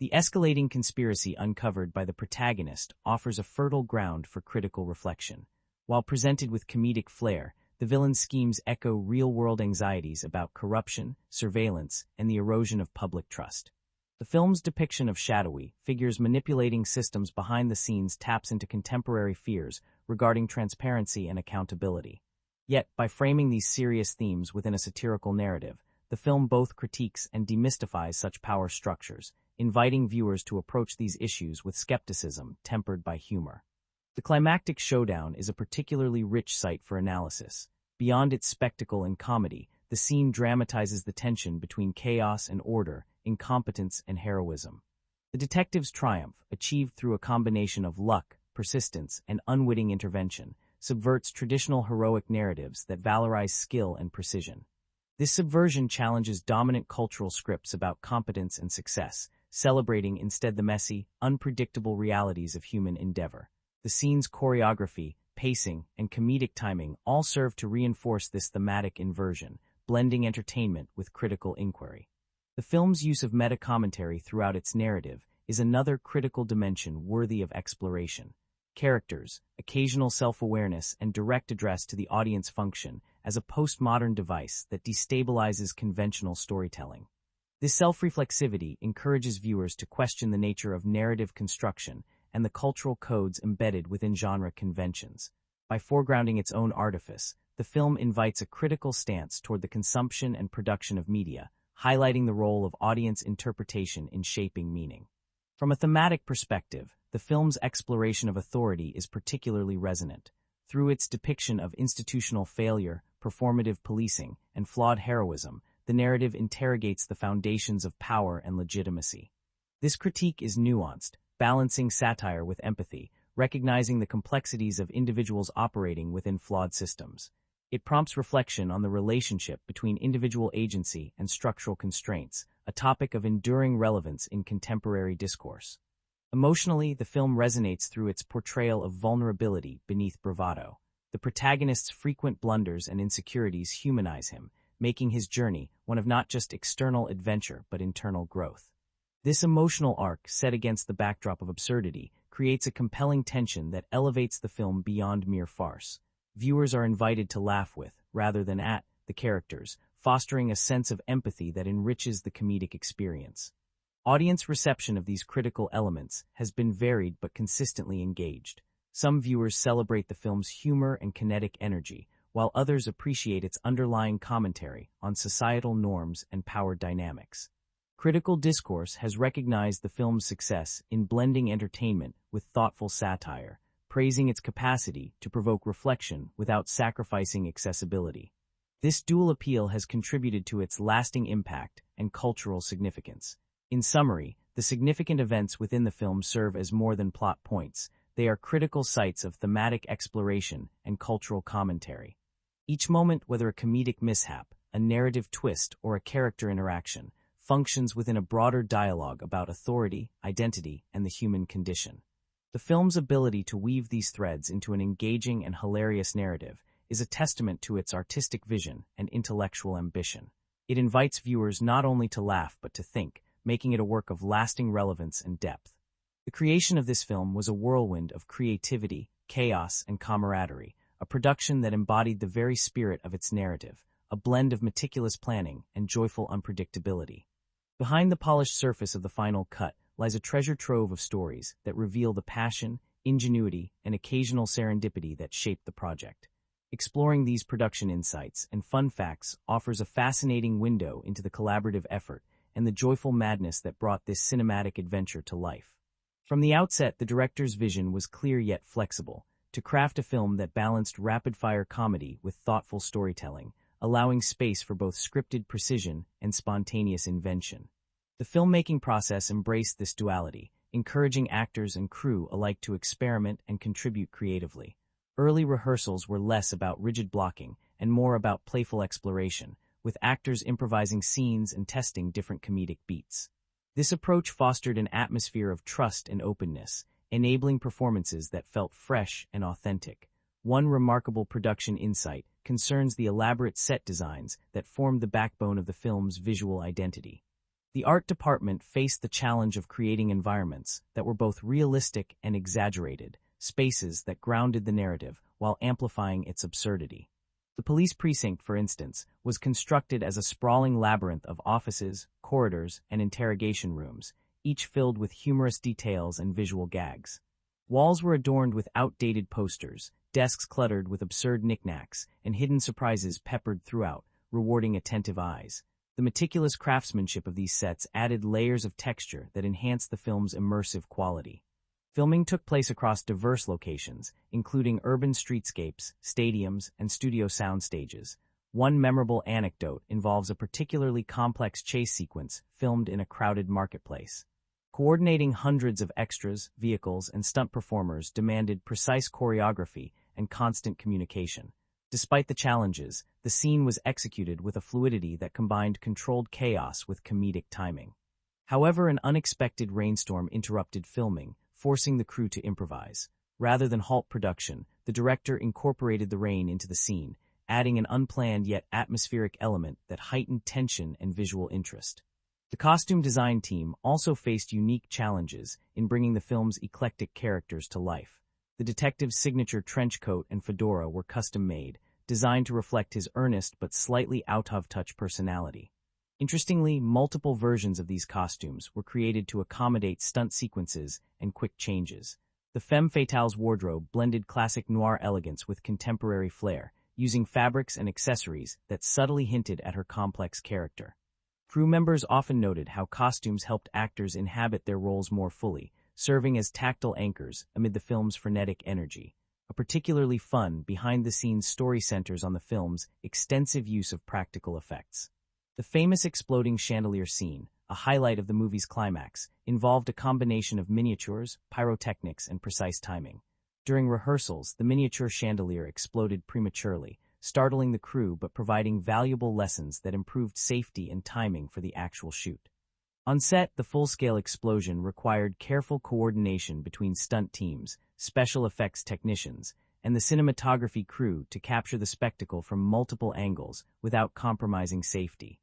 The escalating conspiracy uncovered by the protagonist offers a fertile ground for critical reflection. While presented with comedic flair, the villain's schemes echo real-world anxieties about corruption, surveillance, and the erosion of public trust. The film's depiction of shadowy figures manipulating systems behind the scenes taps into contemporary fears regarding transparency and accountability. Yet, by framing these serious themes within a satirical narrative, the film both critiques and demystifies such power structures, inviting viewers to approach these issues with skepticism tempered by humor. The climactic showdown is a particularly rich site for analysis. Beyond its spectacle and comedy, the scene dramatizes the tension between chaos and order, incompetence and heroism. The detective's triumph, achieved through a combination of luck, persistence, and unwitting intervention, subverts traditional heroic narratives that valorize skill and precision. This subversion challenges dominant cultural scripts about competence and success, celebrating instead the messy, unpredictable realities of human endeavor. The scene's choreography, pacing, and comedic timing all serve to reinforce this thematic inversion, blending entertainment with critical inquiry. The film's use of meta-commentary throughout its narrative is another critical dimension worthy of exploration. Characters, occasional self-awareness, and direct address to the audience function as a postmodern device that destabilizes conventional storytelling. This self-reflexivity encourages viewers to question the nature of narrative construction and the cultural codes embedded within genre conventions. By foregrounding its own artifice, the film invites a critical stance toward the consumption and production of media, highlighting the role of audience interpretation in shaping meaning. From a thematic perspective, the film's exploration of authority is particularly resonant. Through its depiction of institutional failure, performative policing, and flawed heroism, the narrative interrogates the foundations of power and legitimacy. This critique is nuanced, balancing satire with empathy, recognizing the complexities of individuals operating within flawed systems. It prompts reflection on the relationship between individual agency and structural constraints, a topic of enduring relevance in contemporary discourse. Emotionally, the film resonates through its portrayal of vulnerability beneath bravado. The protagonist's frequent blunders and insecurities humanize him, making his journey one of not just external adventure but internal growth. This emotional arc, set against the backdrop of absurdity, creates a compelling tension that elevates the film beyond mere farce. Viewers are invited to laugh with, rather than at, the characters, fostering a sense of empathy that enriches the comedic experience. Audience reception of these critical elements has been varied but consistently engaged. Some viewers celebrate the film's humor and kinetic energy, while others appreciate its underlying commentary on societal norms and power dynamics. Critical discourse has recognized the film's success in blending entertainment with thoughtful satire, praising its capacity to provoke reflection without sacrificing accessibility. This dual appeal has contributed to its lasting impact and cultural significance. In summary, the significant events within the film serve as more than plot points. They are critical sites of thematic exploration and cultural commentary. Each moment, whether a comedic mishap, a narrative twist, or a character interaction, functions within a broader dialogue about authority, identity, and the human condition. The film's ability to weave these threads into an engaging and hilarious narrative is a testament to its artistic vision and intellectual ambition. It invites viewers not only to laugh but to think, making it a work of lasting relevance and depth. The creation of this film was a whirlwind of creativity, chaos, and camaraderie, a production that embodied the very spirit of its narrative, a blend of meticulous planning and joyful unpredictability. Behind the polished surface of the final cut lies a treasure trove of stories that reveal the passion, ingenuity, and occasional serendipity that shaped the project. Exploring these production insights and fun facts offers a fascinating window into the collaborative effort and the joyful madness that brought this cinematic adventure to life. From the outset, the director's vision was clear yet flexible, to craft a film that balanced rapid-fire comedy with thoughtful storytelling, allowing space for both scripted precision and spontaneous invention. The filmmaking process embraced this duality, encouraging actors and crew alike to experiment and contribute creatively. Early rehearsals were less about rigid blocking and more about playful exploration, with actors improvising scenes and testing different comedic beats. This approach fostered an atmosphere of trust and openness, enabling performances that felt fresh and authentic. One remarkable production insight concerns the elaborate set designs that formed the backbone of the film's visual identity. The art department faced the challenge of creating environments that were both realistic and exaggerated, spaces that grounded the narrative while amplifying its absurdity. The police precinct, for instance, was constructed as a sprawling labyrinth of offices, corridors, and interrogation rooms, each filled with humorous details and visual gags. Walls were adorned with outdated posters, desks cluttered with absurd knickknacks, and hidden surprises peppered throughout, rewarding attentive eyes. The meticulous craftsmanship of these sets added layers of texture that enhanced the film's immersive quality. Filming took place across diverse locations, including urban streetscapes, stadiums, and studio sound stages. One memorable anecdote involves a particularly complex chase sequence filmed in a crowded marketplace. Coordinating hundreds of extras, vehicles, and stunt performers demanded precise choreography and constant communication. Despite the challenges, the scene was executed with a fluidity that combined controlled chaos with comedic timing. However, an unexpected rainstorm interrupted filming, forcing the crew to improvise. Rather than halt production, the director incorporated the rain into the scene, adding an unplanned yet atmospheric element that heightened tension and visual interest. The costume design team also faced unique challenges in bringing the film's eclectic characters to life. The detective's signature trench coat and fedora were custom-made, designed to reflect his earnest but slightly out-of-touch personality. Interestingly, multiple versions of these costumes were created to accommodate stunt sequences and quick changes. The femme fatale's wardrobe blended classic noir elegance with contemporary flair, using fabrics and accessories that subtly hinted at her complex character. Crew members often noted how costumes helped actors inhabit their roles more fully, serving as tactile anchors amid the film's frenetic energy. A particularly fun, behind-the-scenes story centers on the film's extensive use of practical effects. The famous exploding chandelier scene, a highlight of the movie's climax, involved a combination of miniatures, pyrotechnics, and precise timing. During rehearsals, the miniature chandelier exploded prematurely, startling the crew but providing valuable lessons that improved safety and timing for the actual shoot. On set, the full-scale explosion required careful coordination between stunt teams, special effects technicians, and the cinematography crew to capture the spectacle from multiple angles without compromising safety.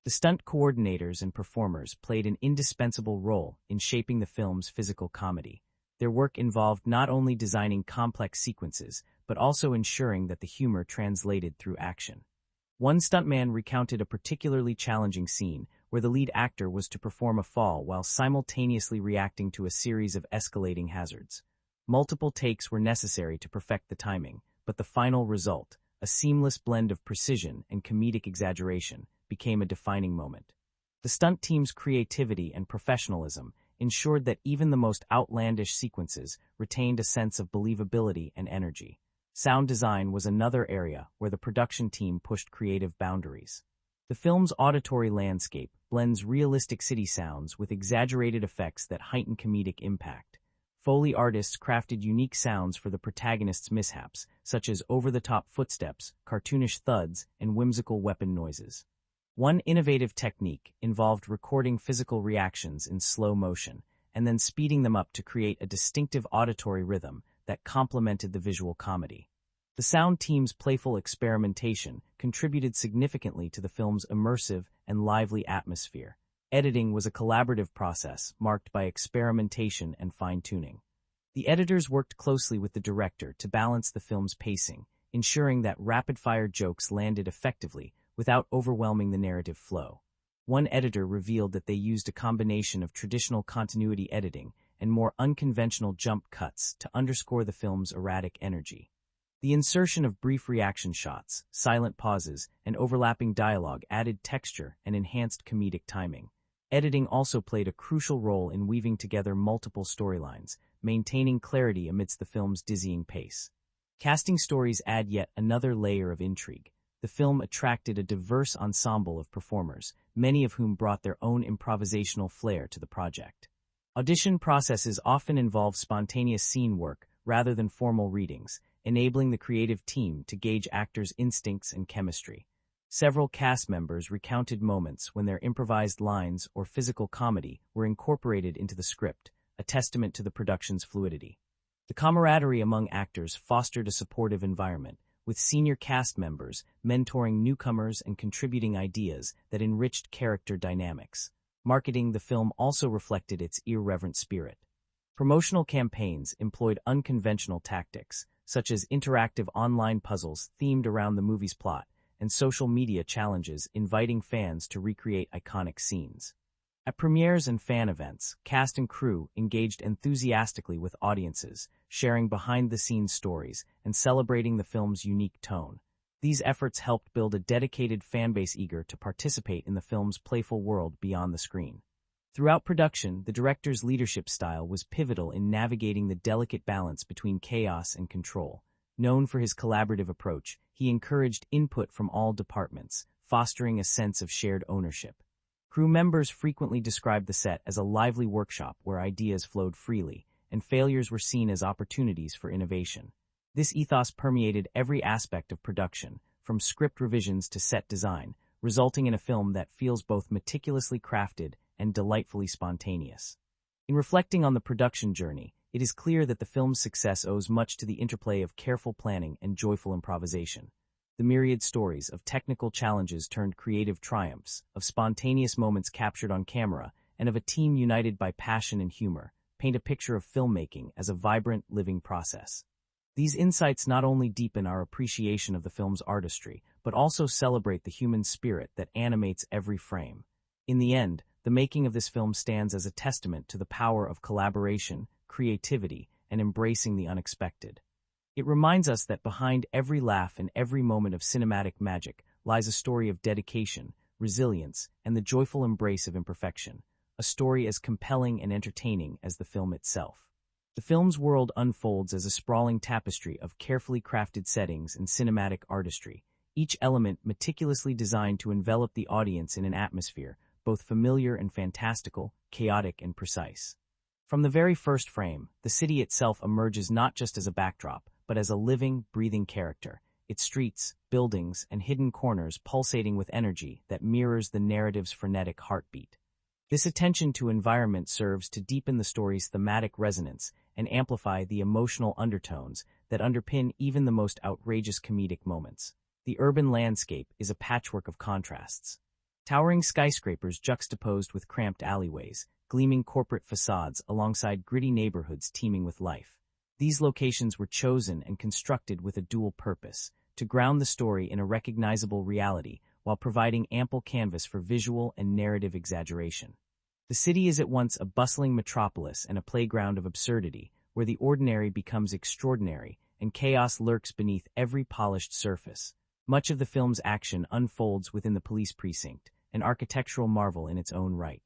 The stunt coordinators and performers played an indispensable role in shaping the film's physical comedy. Their work involved not only designing complex sequences, but also ensuring that the humor translated through action. One stuntman recounted a particularly challenging scene where the lead actor was to perform a fall while simultaneously reacting to a series of escalating hazards. Multiple takes were necessary to perfect the timing, but the final result, a seamless blend of precision and comedic exaggeration, became a defining moment. The stunt team's creativity and professionalism ensured that even the most outlandish sequences retained a sense of believability and energy. Sound design was another area where the production team pushed creative boundaries. The film's auditory landscape blends realistic city sounds with exaggerated effects that heighten comedic impact. Foley artists crafted unique sounds for the protagonist's mishaps, such as over-the-top footsteps, cartoonish thuds, and whimsical weapon noises. One innovative technique involved recording physical reactions in slow motion, and then speeding them up to create a distinctive auditory rhythm that complemented the visual comedy. The sound team's playful experimentation contributed significantly to the film's immersive and lively atmosphere. Editing was a collaborative process marked by experimentation and fine-tuning. The editors worked closely with the director to balance the film's pacing, ensuring that rapid-fire jokes landed effectively without overwhelming the narrative flow. One editor revealed that they used a combination of traditional continuity editing and more unconventional jump cuts to underscore the film's erratic energy. The insertion of brief reaction shots, silent pauses, and overlapping dialogue added texture and enhanced comedic timing. Editing also played a crucial role in weaving together multiple storylines, maintaining clarity amidst the film's dizzying pace. Casting stories add yet another layer of intrigue. The film attracted a diverse ensemble of performers, many of whom brought their own improvisational flair to the project. Audition processes often involve spontaneous scene work rather than formal readings, enabling the creative team to gauge actors' instincts and chemistry. Several cast members recounted moments when their improvised lines or physical comedy were incorporated into the script, a testament to the production's fluidity. The camaraderie among actors fostered a supportive environment, with senior cast members mentoring newcomers and contributing ideas that enriched character dynamics. marketing the film also reflected its irreverent spirit. Promotional campaigns employed unconventional tactics, such as interactive online puzzles themed around the movie's plot, and social media challenges inviting fans to recreate iconic scenes. At premieres and fan events, cast and crew engaged enthusiastically with audiences, sharing behind-the-scenes stories and celebrating the film's unique tone. These efforts helped build a dedicated fanbase eager to participate in the film's playful world beyond the screen. Throughout production, the director's leadership style was pivotal in navigating the delicate balance between chaos and control. Known for his collaborative approach, he encouraged input from all departments, fostering a sense of shared ownership. Crew members frequently described the set as a lively workshop where ideas flowed freely, and failures were seen as opportunities for innovation. This ethos permeated every aspect of production, from script revisions to set design, resulting in a film that feels both meticulously crafted and delightfully spontaneous. In reflecting on the production journey, it is clear that the film's success owes much to the interplay of careful planning and joyful improvisation. The myriad stories of technical challenges turned creative triumphs, of spontaneous moments captured on camera, and of a team united by passion and humor, paint a picture of filmmaking as a vibrant, living process. These insights not only deepen our appreciation of the film's artistry, but also celebrate the human spirit that animates every frame. In the end, the making of this film stands as a testament to the power of collaboration, creativity, and embracing the unexpected. It reminds us that behind every laugh and every moment of cinematic magic lies a story of dedication, resilience, and the joyful embrace of imperfection, a story as compelling and entertaining as the film itself. The film's world unfolds as a sprawling tapestry of carefully crafted settings and cinematic artistry, each element meticulously designed to envelop the audience in an atmosphere, both familiar and fantastical, chaotic and precise. From the very first frame, the city itself emerges not just as a backdrop, but as a living, breathing character, its streets, buildings, and hidden corners pulsating with energy that mirrors the narrative's frenetic heartbeat. This attention to environment serves to deepen the story's thematic resonance and amplify the emotional undertones that underpin even the most outrageous comedic moments. The urban landscape is a patchwork of contrasts. Towering skyscrapers juxtaposed with cramped alleyways, gleaming corporate facades alongside gritty neighborhoods teeming with life. These locations were chosen and constructed with a dual purpose, to ground the story in a recognizable reality while providing ample canvas for visual and narrative exaggeration. The city is at once a bustling metropolis and a playground of absurdity, where the ordinary becomes extraordinary and chaos lurks beneath every polished surface. Much of the film's action unfolds within the police precinct, an architectural marvel in its own right.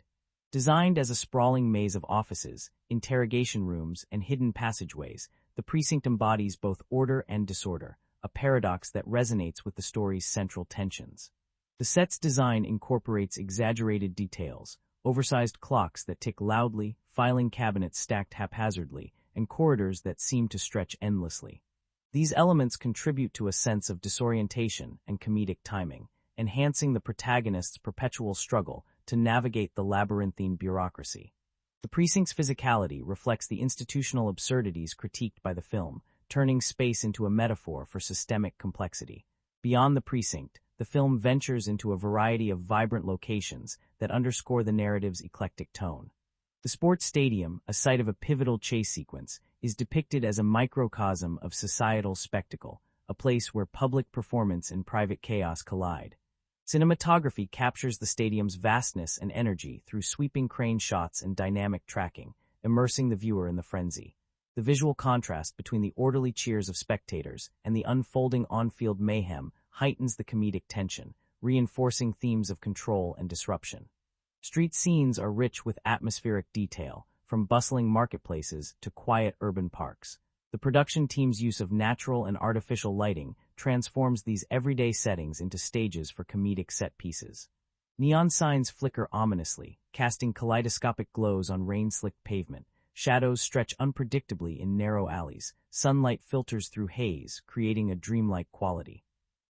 Designed as a sprawling maze of offices, interrogation rooms, and hidden passageways, the precinct embodies both order and disorder, a paradox that resonates with the story's central tensions. The set's design incorporates exaggerated details, oversized clocks that tick loudly, filing cabinets stacked haphazardly, and corridors that seem to stretch endlessly. These elements contribute to a sense of disorientation and comedic timing, enhancing the protagonist's perpetual struggle to navigate the labyrinthine bureaucracy. The precinct's physicality reflects the institutional absurdities critiqued by the film, turning space into a metaphor for systemic complexity. Beyond the precinct, the film ventures into a variety of vibrant locations that underscore the narrative's eclectic tone. The sports stadium, a site of a pivotal chase sequence, is depicted as a microcosm of societal spectacle, a place where public performance and private chaos collide. Cinematography captures the stadium's vastness and energy through sweeping crane shots and dynamic tracking, immersing the viewer in the frenzy. The visual contrast between the orderly cheers of spectators and the unfolding on-field mayhem heightens the comedic tension, reinforcing themes of control and disruption. Street scenes are rich with atmospheric detail, from bustling marketplaces to quiet urban parks. The production team's use of natural and artificial lighting transforms these everyday settings into stages for comedic set pieces. Neon signs flicker ominously, casting kaleidoscopic glows on rain-slicked pavement. Shadows stretch unpredictably in narrow alleys. Sunlight filters through haze, creating a dreamlike quality.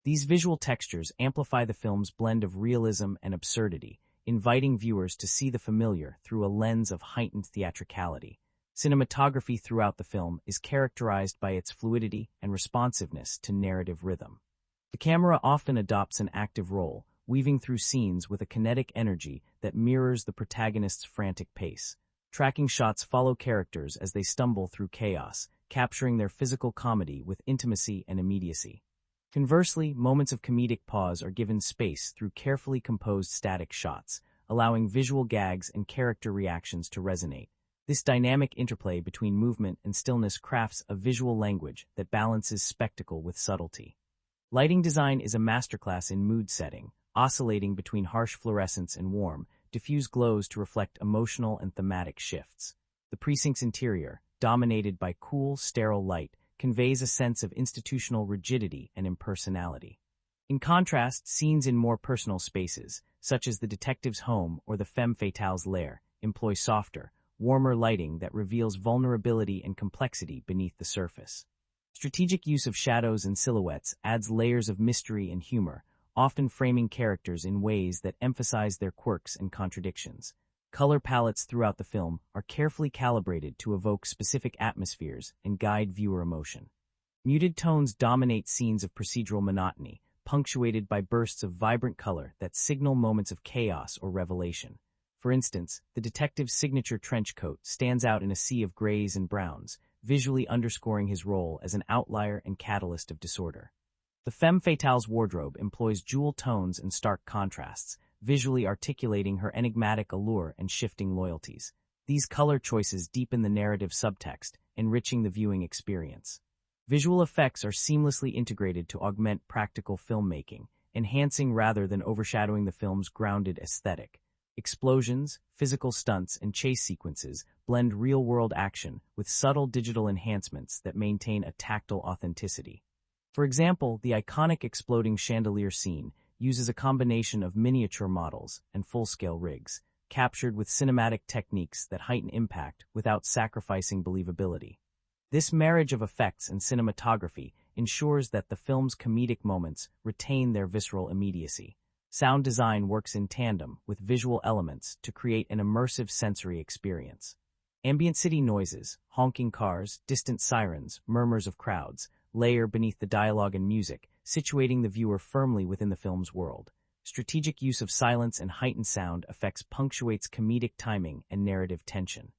These visual textures amplify the film's blend of realism and absurdity, inviting viewers to see the familiar through a lens of heightened theatricality. Cinematography throughout the film is characterized by its fluidity and responsiveness to narrative rhythm. The camera often adopts an active role, weaving through scenes with a kinetic energy that mirrors the protagonist's frantic pace. Tracking shots follow characters as they stumble through chaos, capturing their physical comedy with intimacy and immediacy. Conversely, moments of comedic pause are given space through carefully composed static shots, allowing visual gags and character reactions to resonate. This dynamic interplay between movement and stillness crafts a visual language that balances spectacle with subtlety. Lighting design is a masterclass in mood setting, oscillating between harsh fluorescence and warm, diffuse glows to reflect emotional and thematic shifts. The precinct's interior, dominated by cool, sterile light, conveys a sense of institutional rigidity and impersonality. In contrast, scenes in more personal spaces, such as the detective's home or the femme fatale's lair, employ softer, warmer lighting that reveals vulnerability and complexity beneath the surface. Strategic use of shadows and silhouettes adds layers of mystery and humor, often framing characters in ways that emphasize their quirks and contradictions. Color palettes throughout the film are carefully calibrated to evoke specific atmospheres and guide viewer emotion. Muted tones dominate scenes of procedural monotony, punctuated by bursts of vibrant color that signal moments of chaos or revelation. For instance, the detective's signature trench coat stands out in a sea of grays and browns, visually underscoring his role as an outlier and catalyst of disorder. The femme fatale's wardrobe employs jewel tones and stark contrasts, visually articulating her enigmatic allure and shifting loyalties. These color choices deepen the narrative subtext, enriching the viewing experience. Visual effects are seamlessly integrated to augment practical filmmaking, enhancing rather than overshadowing the film's grounded aesthetic. Explosions, physical stunts, and chase sequences blend real-world action with subtle digital enhancements that maintain a tactile authenticity. For example, the iconic exploding chandelier scene uses a combination of miniature models and full-scale rigs, captured with cinematic techniques that heighten impact without sacrificing believability. This marriage of effects and cinematography ensures that the film's comedic moments retain their visceral immediacy. Sound design works in tandem with visual elements to create an immersive sensory experience. Ambient city noises, honking cars, distant sirens, murmurs of crowds, layer beneath the dialogue and music, situating the viewer firmly within the film's world. Strategic use of silence and heightened sound effects punctuates comedic timing and narrative tension.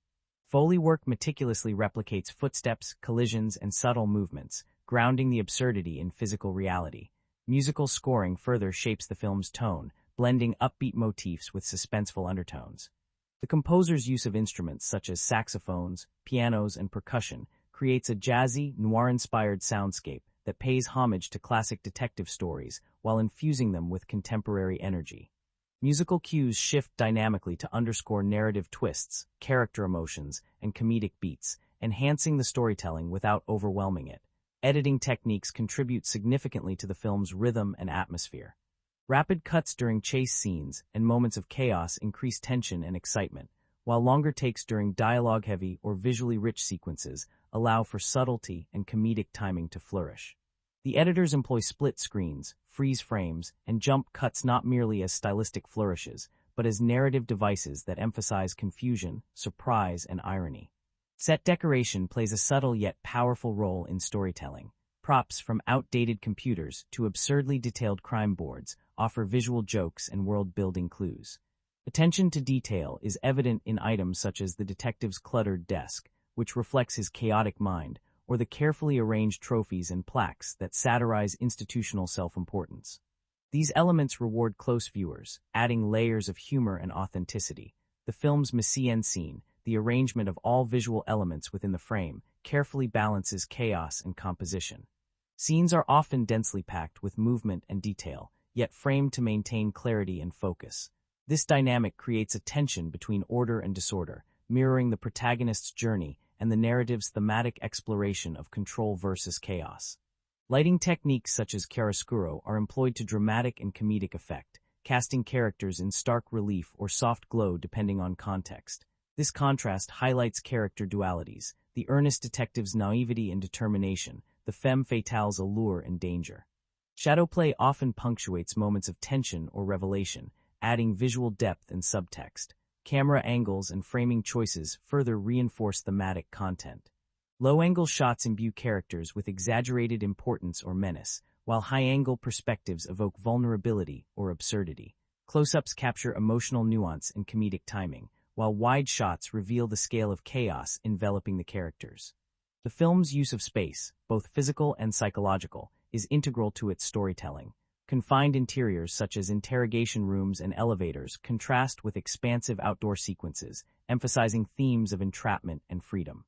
Foley work meticulously replicates footsteps, collisions, and subtle movements, grounding the absurdity in physical reality. Musical scoring further shapes the film's tone, blending upbeat motifs with suspenseful undertones. The composer's use of instruments such as saxophones, pianos, and percussion creates a jazzy, noir-inspired soundscape that pays homage to classic detective stories while infusing them with contemporary energy. Musical cues shift dynamically to underscore narrative twists, character emotions, and comedic beats, enhancing the storytelling without overwhelming it. Editing techniques contribute significantly to the film's rhythm and atmosphere. Rapid cuts during chase scenes and moments of chaos increase tension and excitement, while longer takes during dialogue-heavy or visually rich sequences allow for subtlety and comedic timing to flourish. The editors employ split screens, freeze frames, and jump cuts not merely as stylistic flourishes, but as narrative devices that emphasize confusion, surprise, and irony. Set decoration plays a subtle yet powerful role in storytelling. Props from outdated computers to absurdly detailed crime boards offer visual jokes and world-building clues. Attention to detail is evident in items such as the detective's cluttered desk, which reflects his chaotic mind, or the carefully arranged trophies and plaques that satirize institutional self-importance. These elements reward close viewers, adding layers of humor and authenticity. The film's mise-en scene, the arrangement of all visual elements within the frame, carefully balances chaos and composition. Scenes are often densely packed with movement and detail, yet framed to maintain clarity and focus. This dynamic creates a tension between order and disorder, mirroring the protagonist's journey and the narrative's thematic exploration of control versus chaos. Lighting techniques such as chiaroscuro are employed to dramatic and comedic effect, casting characters in stark relief or soft glow depending on context. This contrast highlights character dualities, the earnest detective's naivety and determination, the femme fatale's allure and danger. Shadow play often punctuates moments of tension or revelation, adding visual depth and subtext. Camera angles and framing choices further reinforce thematic content. Low-angle shots imbue characters with exaggerated importance or menace, while high-angle perspectives evoke vulnerability or absurdity. Close-ups capture emotional nuance and comedic timing, while wide shots reveal the scale of chaos enveloping the characters. The film's use of space, both physical and psychological, is integral to its storytelling. Confined interiors such as interrogation rooms and elevators contrast with expansive outdoor sequences, emphasizing themes of entrapment and freedom.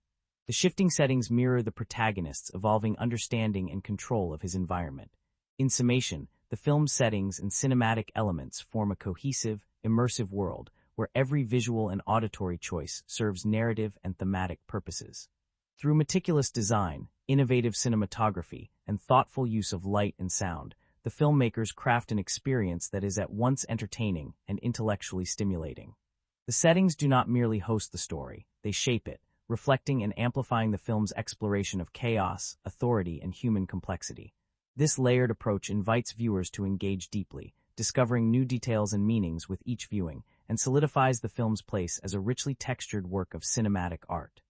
The shifting settings mirror the protagonist's evolving understanding and control of his environment. In summation, the film's settings and cinematic elements form a cohesive, immersive world where every visual and auditory choice serves narrative and thematic purposes. Through meticulous design, innovative cinematography, and thoughtful use of light and sound, the filmmakers craft an experience that is at once entertaining and intellectually stimulating. The settings do not merely host the story, they shape it, reflecting and amplifying the film's exploration of chaos, authority, and human complexity. This layered approach invites viewers to engage deeply, discovering new details and meanings with each viewing, and solidifies the film's place as a richly textured work of cinematic art.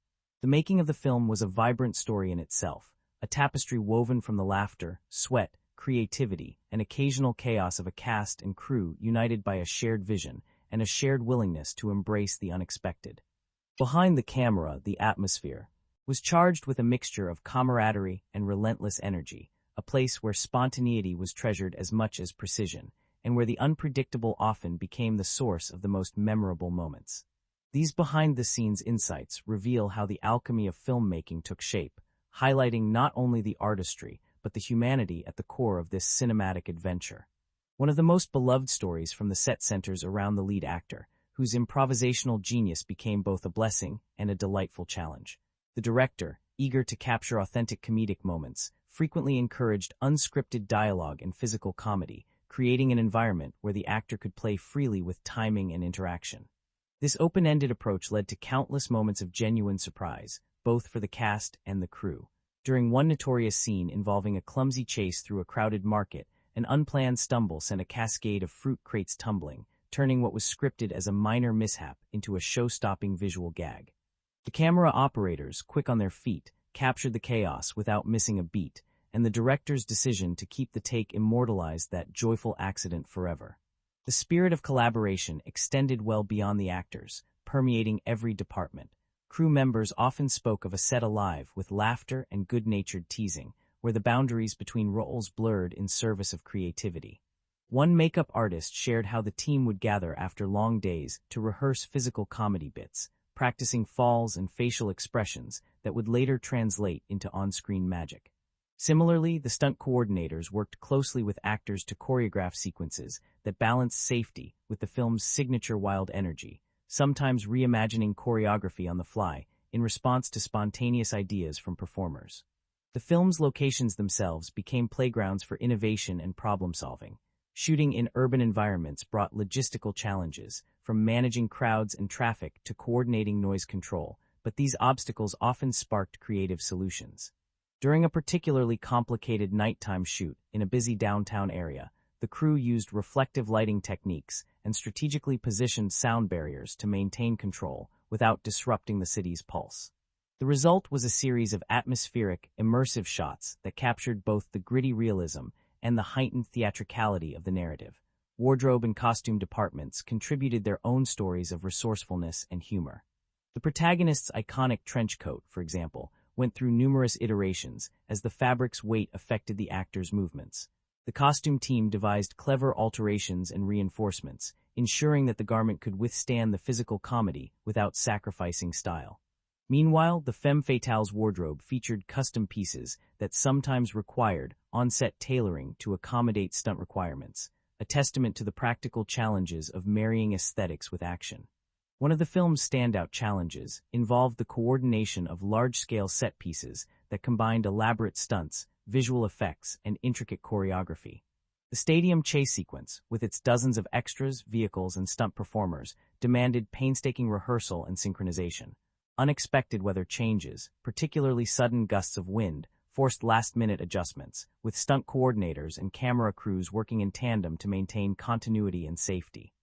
The making of the film was a vibrant story in itself, a tapestry woven from the laughter, sweat, creativity, and occasional chaos of a cast and crew united by a shared vision and a shared willingness to embrace the unexpected. Behind the camera, the atmosphere was charged with a mixture of camaraderie and relentless energy, a place where spontaneity was treasured as much as precision, and where the unpredictable often became the source of the most memorable moments. These behind-the-scenes insights reveal how the alchemy of filmmaking took shape, highlighting not only the artistry, but the humanity at the core of this cinematic adventure. One of the most beloved stories from the set centers around the lead actor, whose improvisational genius became both a blessing and a delightful challenge. The director, eager to capture authentic comedic moments, frequently encouraged unscripted dialogue and physical comedy, creating an environment where the actor could play freely with timing and interaction. This open-ended approach led to countless moments of genuine surprise, both for the cast and the crew. During one notorious scene involving a clumsy chase through a crowded market, an unplanned stumble sent a cascade of fruit crates tumbling, turning what was scripted as a minor mishap into a show-stopping visual gag. The camera operators, quick on their feet, captured the chaos without missing a beat, and the director's decision to keep the take immortalized that joyful accident forever. The spirit of collaboration extended well beyond the actors, permeating every department. Crew members often spoke of a set alive with laughter and good-natured teasing, where the boundaries between roles blurred in service of creativity. One makeup artist shared how the team would gather after long days to rehearse physical comedy bits, practicing falls and facial expressions that would later translate into on-screen magic. Similarly, the stunt coordinators worked closely with actors to choreograph sequences that balanced safety with the film's signature wild energy, sometimes reimagining choreography on the fly in response to spontaneous ideas from performers. The film's locations themselves became playgrounds for innovation and problem-solving. Shooting in urban environments brought logistical challenges, from managing crowds and traffic to coordinating noise control, but these obstacles often sparked creative solutions. During a particularly complicated nighttime shoot in a busy downtown area, the crew used reflective lighting techniques and strategically positioned sound barriers to maintain control without disrupting the city's pulse. The result was a series of atmospheric, immersive shots that captured both the gritty realism and the heightened theatricality of the narrative. Wardrobe and costume departments contributed their own stories of resourcefulness and humor. The protagonist's iconic trench coat, for example, went through numerous iterations as the fabric's weight affected the actor's movements. The costume team devised clever alterations and reinforcements, ensuring that the garment could withstand the physical comedy without sacrificing style. Meanwhile, the femme fatale's wardrobe featured custom pieces that sometimes required on-set tailoring to accommodate stunt requirements, a testament to the practical challenges of marrying aesthetics with action. One of the film's standout challenges involved the coordination of large-scale set pieces that combined elaborate stunts, visual effects, and intricate choreography. The stadium chase sequence, with its dozens of extras, vehicles, and stunt performers, demanded painstaking rehearsal and synchronization. Unexpected weather changes, particularly sudden gusts of wind, forced last-minute adjustments, with stunt coordinators and camera crews working in tandem to maintain continuity and safety.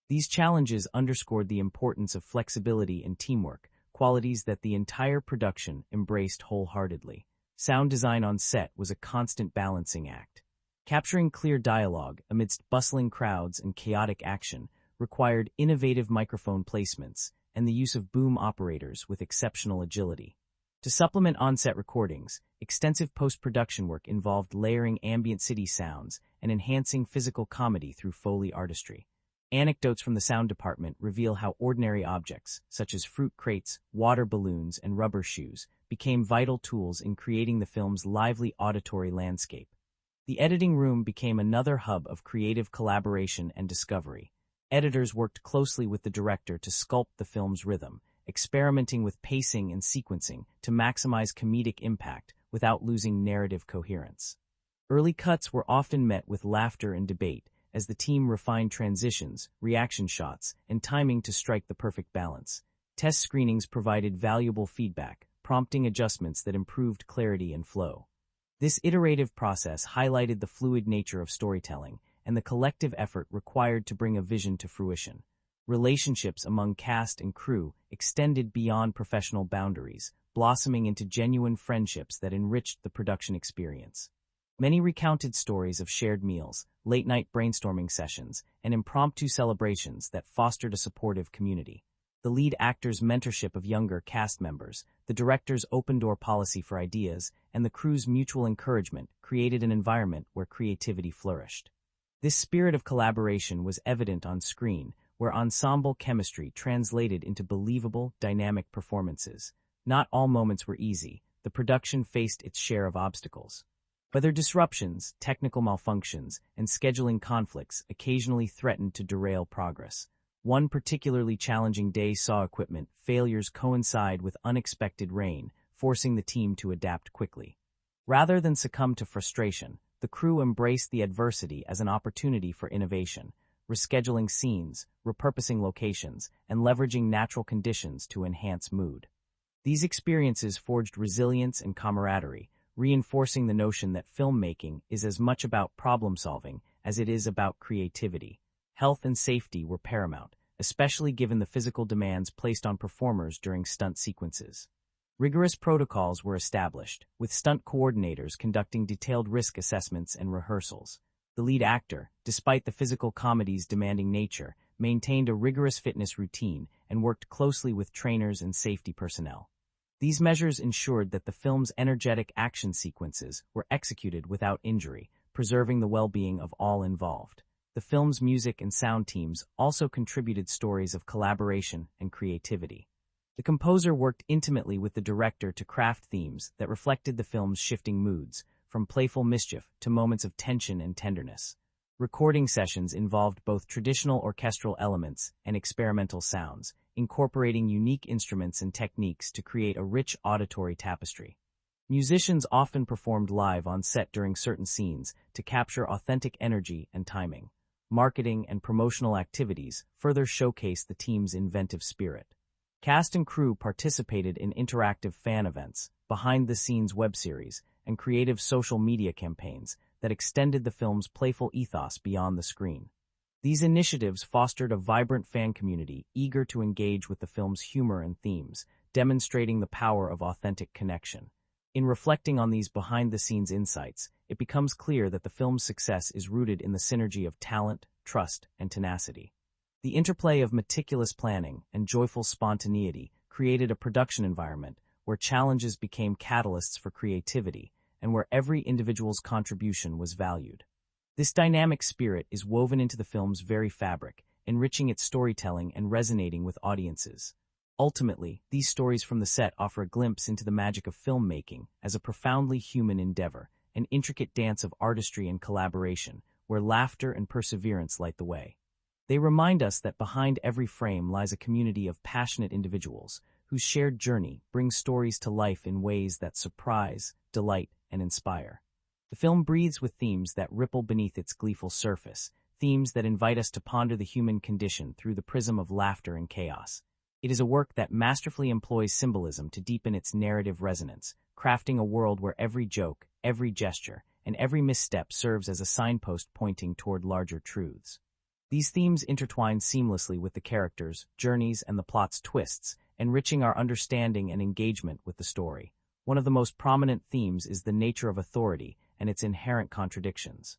These challenges underscored the importance of flexibility and teamwork, qualities that the entire production embraced wholeheartedly. Sound design on set was a constant balancing act. Capturing clear dialogue amidst bustling crowds and chaotic action required innovative microphone placements and the use of boom operators with exceptional agility. To supplement on-set recordings, extensive post-production work involved layering ambient city sounds and enhancing physical comedy through Foley artistry. Anecdotes from the sound department reveal how ordinary objects, such as fruit crates, water balloons, and rubber shoes, became vital tools in creating the film's lively auditory landscape. The editing room became another hub of creative collaboration and discovery. Editors worked closely with the director to sculpt the film's rhythm, experimenting with pacing and sequencing to maximize comedic impact without losing narrative coherence. Early cuts were often met with laughter and debate, as the team refined transitions, reaction shots, and timing to strike the perfect balance. Test screenings provided valuable feedback, prompting adjustments that improved clarity and flow. This iterative process highlighted the fluid nature of storytelling and the collective effort required to bring a vision to fruition. Relationships among cast and crew extended beyond professional boundaries, blossoming into genuine friendships that enriched the production experience. Many recounted stories of shared meals, late-night brainstorming sessions, and impromptu celebrations that fostered a supportive community. The lead actor's mentorship of younger cast members, the director's open-door policy for ideas, and the crew's mutual encouragement created an environment where creativity flourished. This spirit of collaboration was evident on screen, where ensemble chemistry translated into believable, dynamic performances. Not all moments were easy. The production faced its share of obstacles. Weather disruptions, technical malfunctions, and scheduling conflicts occasionally threatened to derail progress. One particularly challenging day saw equipment failures coincide with unexpected rain, forcing the team to adapt quickly. Rather than succumb to frustration, the crew embraced the adversity as an opportunity for innovation, rescheduling scenes, repurposing locations, and leveraging natural conditions to enhance mood. These experiences forged resilience and camaraderie, reinforcing the notion that filmmaking is as much about problem-solving as it is about creativity. Health and safety were paramount, especially given the physical demands placed on performers during stunt sequences. Rigorous protocols were established, with stunt coordinators conducting detailed risk assessments and rehearsals. The lead actor, despite the physical comedy's demanding nature, maintained a rigorous fitness routine and worked closely with trainers and safety personnel. These measures ensured that the film's energetic action sequences were executed without injury, preserving the well-being of all involved. The film's music and sound teams also contributed stories of collaboration and creativity. The composer worked intimately with the director to craft themes that reflected the film's shifting moods, from playful mischief to moments of tension and tenderness. Recording sessions involved both traditional orchestral elements and experimental sounds, incorporating unique instruments and techniques to create a rich auditory tapestry. Musicians often performed live on set during certain scenes to capture authentic energy and timing. Marketing and promotional activities further showcased the team's inventive spirit. Cast and crew participated in interactive fan events, behind-the-scenes web series, and creative social media campaigns that extended the film's playful ethos beyond the screen. These initiatives fostered a vibrant fan community eager to engage with the film's humor and themes, demonstrating the power of authentic connection. In reflecting on these behind-the-scenes insights, it becomes clear that the film's success is rooted in the synergy of talent, trust, and tenacity. The interplay of meticulous planning and joyful spontaneity created a production environment where challenges became catalysts for creativity and where every individual's contribution was valued. This dynamic spirit is woven into the film's very fabric, enriching its storytelling and resonating with audiences. Ultimately, these stories from the set offer a glimpse into the magic of filmmaking as a profoundly human endeavor, an intricate dance of artistry and collaboration, where laughter and perseverance light the way. They remind us that behind every frame lies a community of passionate individuals whose shared journey brings stories to life in ways that surprise, delight, and inspire. The film breathes with themes that ripple beneath its gleeful surface, themes that invite us to ponder the human condition through the prism of laughter and chaos. It is a work that masterfully employs symbolism to deepen its narrative resonance, crafting a world where every joke, every gesture, and every misstep serves as a signpost pointing toward larger truths. These themes intertwine seamlessly with the characters, journeys, and the plot's twists, enriching our understanding and engagement with the story. One of the most prominent themes is the nature of authority and its inherent contradictions.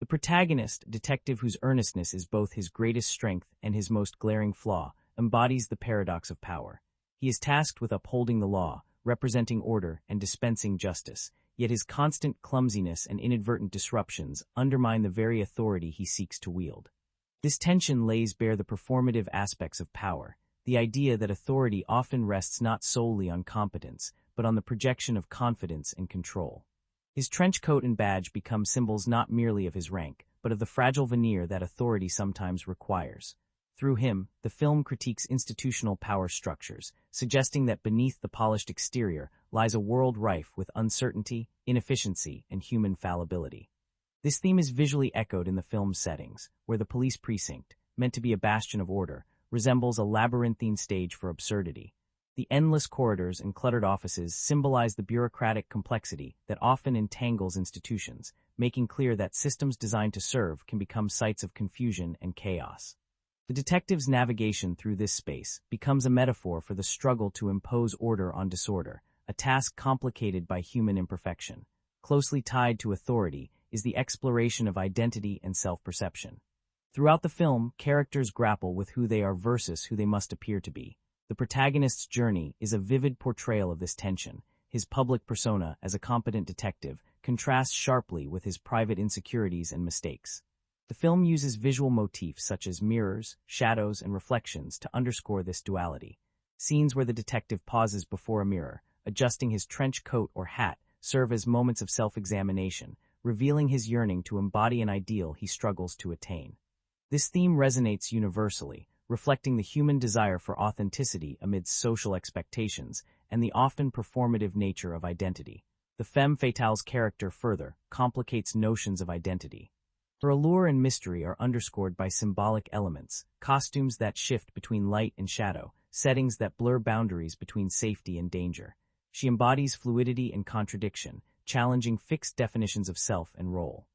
The protagonist, a detective whose earnestness is both his greatest strength and his most glaring flaw, embodies the paradox of power. He is tasked with upholding the law, representing order, and dispensing justice, yet his constant clumsiness and inadvertent disruptions undermine the very authority he seeks to wield. This tension lays bare the performative aspects of power, the idea that authority often rests not solely on competence, but on the projection of confidence and control. His trench coat and badge become symbols not merely of his rank, but of the fragile veneer that authority sometimes requires. Through him, the film critiques institutional power structures, suggesting that beneath the polished exterior lies a world rife with uncertainty, inefficiency, and human fallibility. This theme is visually echoed in the film's settings, where the police precinct, meant to be a bastion of order, resembles a labyrinthine stage for absurdity. The endless corridors and cluttered offices symbolize the bureaucratic complexity that often entangles institutions, making clear that systems designed to serve can become sites of confusion and chaos. The detective's navigation through this space becomes a metaphor for the struggle to impose order on disorder, a task complicated by human imperfection. Closely tied to authority is the exploration of identity and self-perception. Throughout the film, characters grapple with who they are versus who they must appear to be. The protagonist's journey is a vivid portrayal of this tension. His public persona as a competent detective contrasts sharply with his private insecurities and mistakes. The film uses visual motifs such as mirrors, shadows, and reflections to underscore this duality. Scenes where the detective pauses before a mirror, adjusting his trench coat or hat, serve as moments of self-examination, revealing his yearning to embody an ideal he struggles to attain. This theme resonates universally, reflecting the human desire for authenticity amidst social expectations and the often performative nature of identity. The femme fatale's character further complicates notions of identity. Her allure and mystery are underscored by symbolic elements, costumes that shift between light and shadow, settings that blur boundaries between safety and danger. She embodies fluidity and contradiction, challenging fixed definitions of self and role.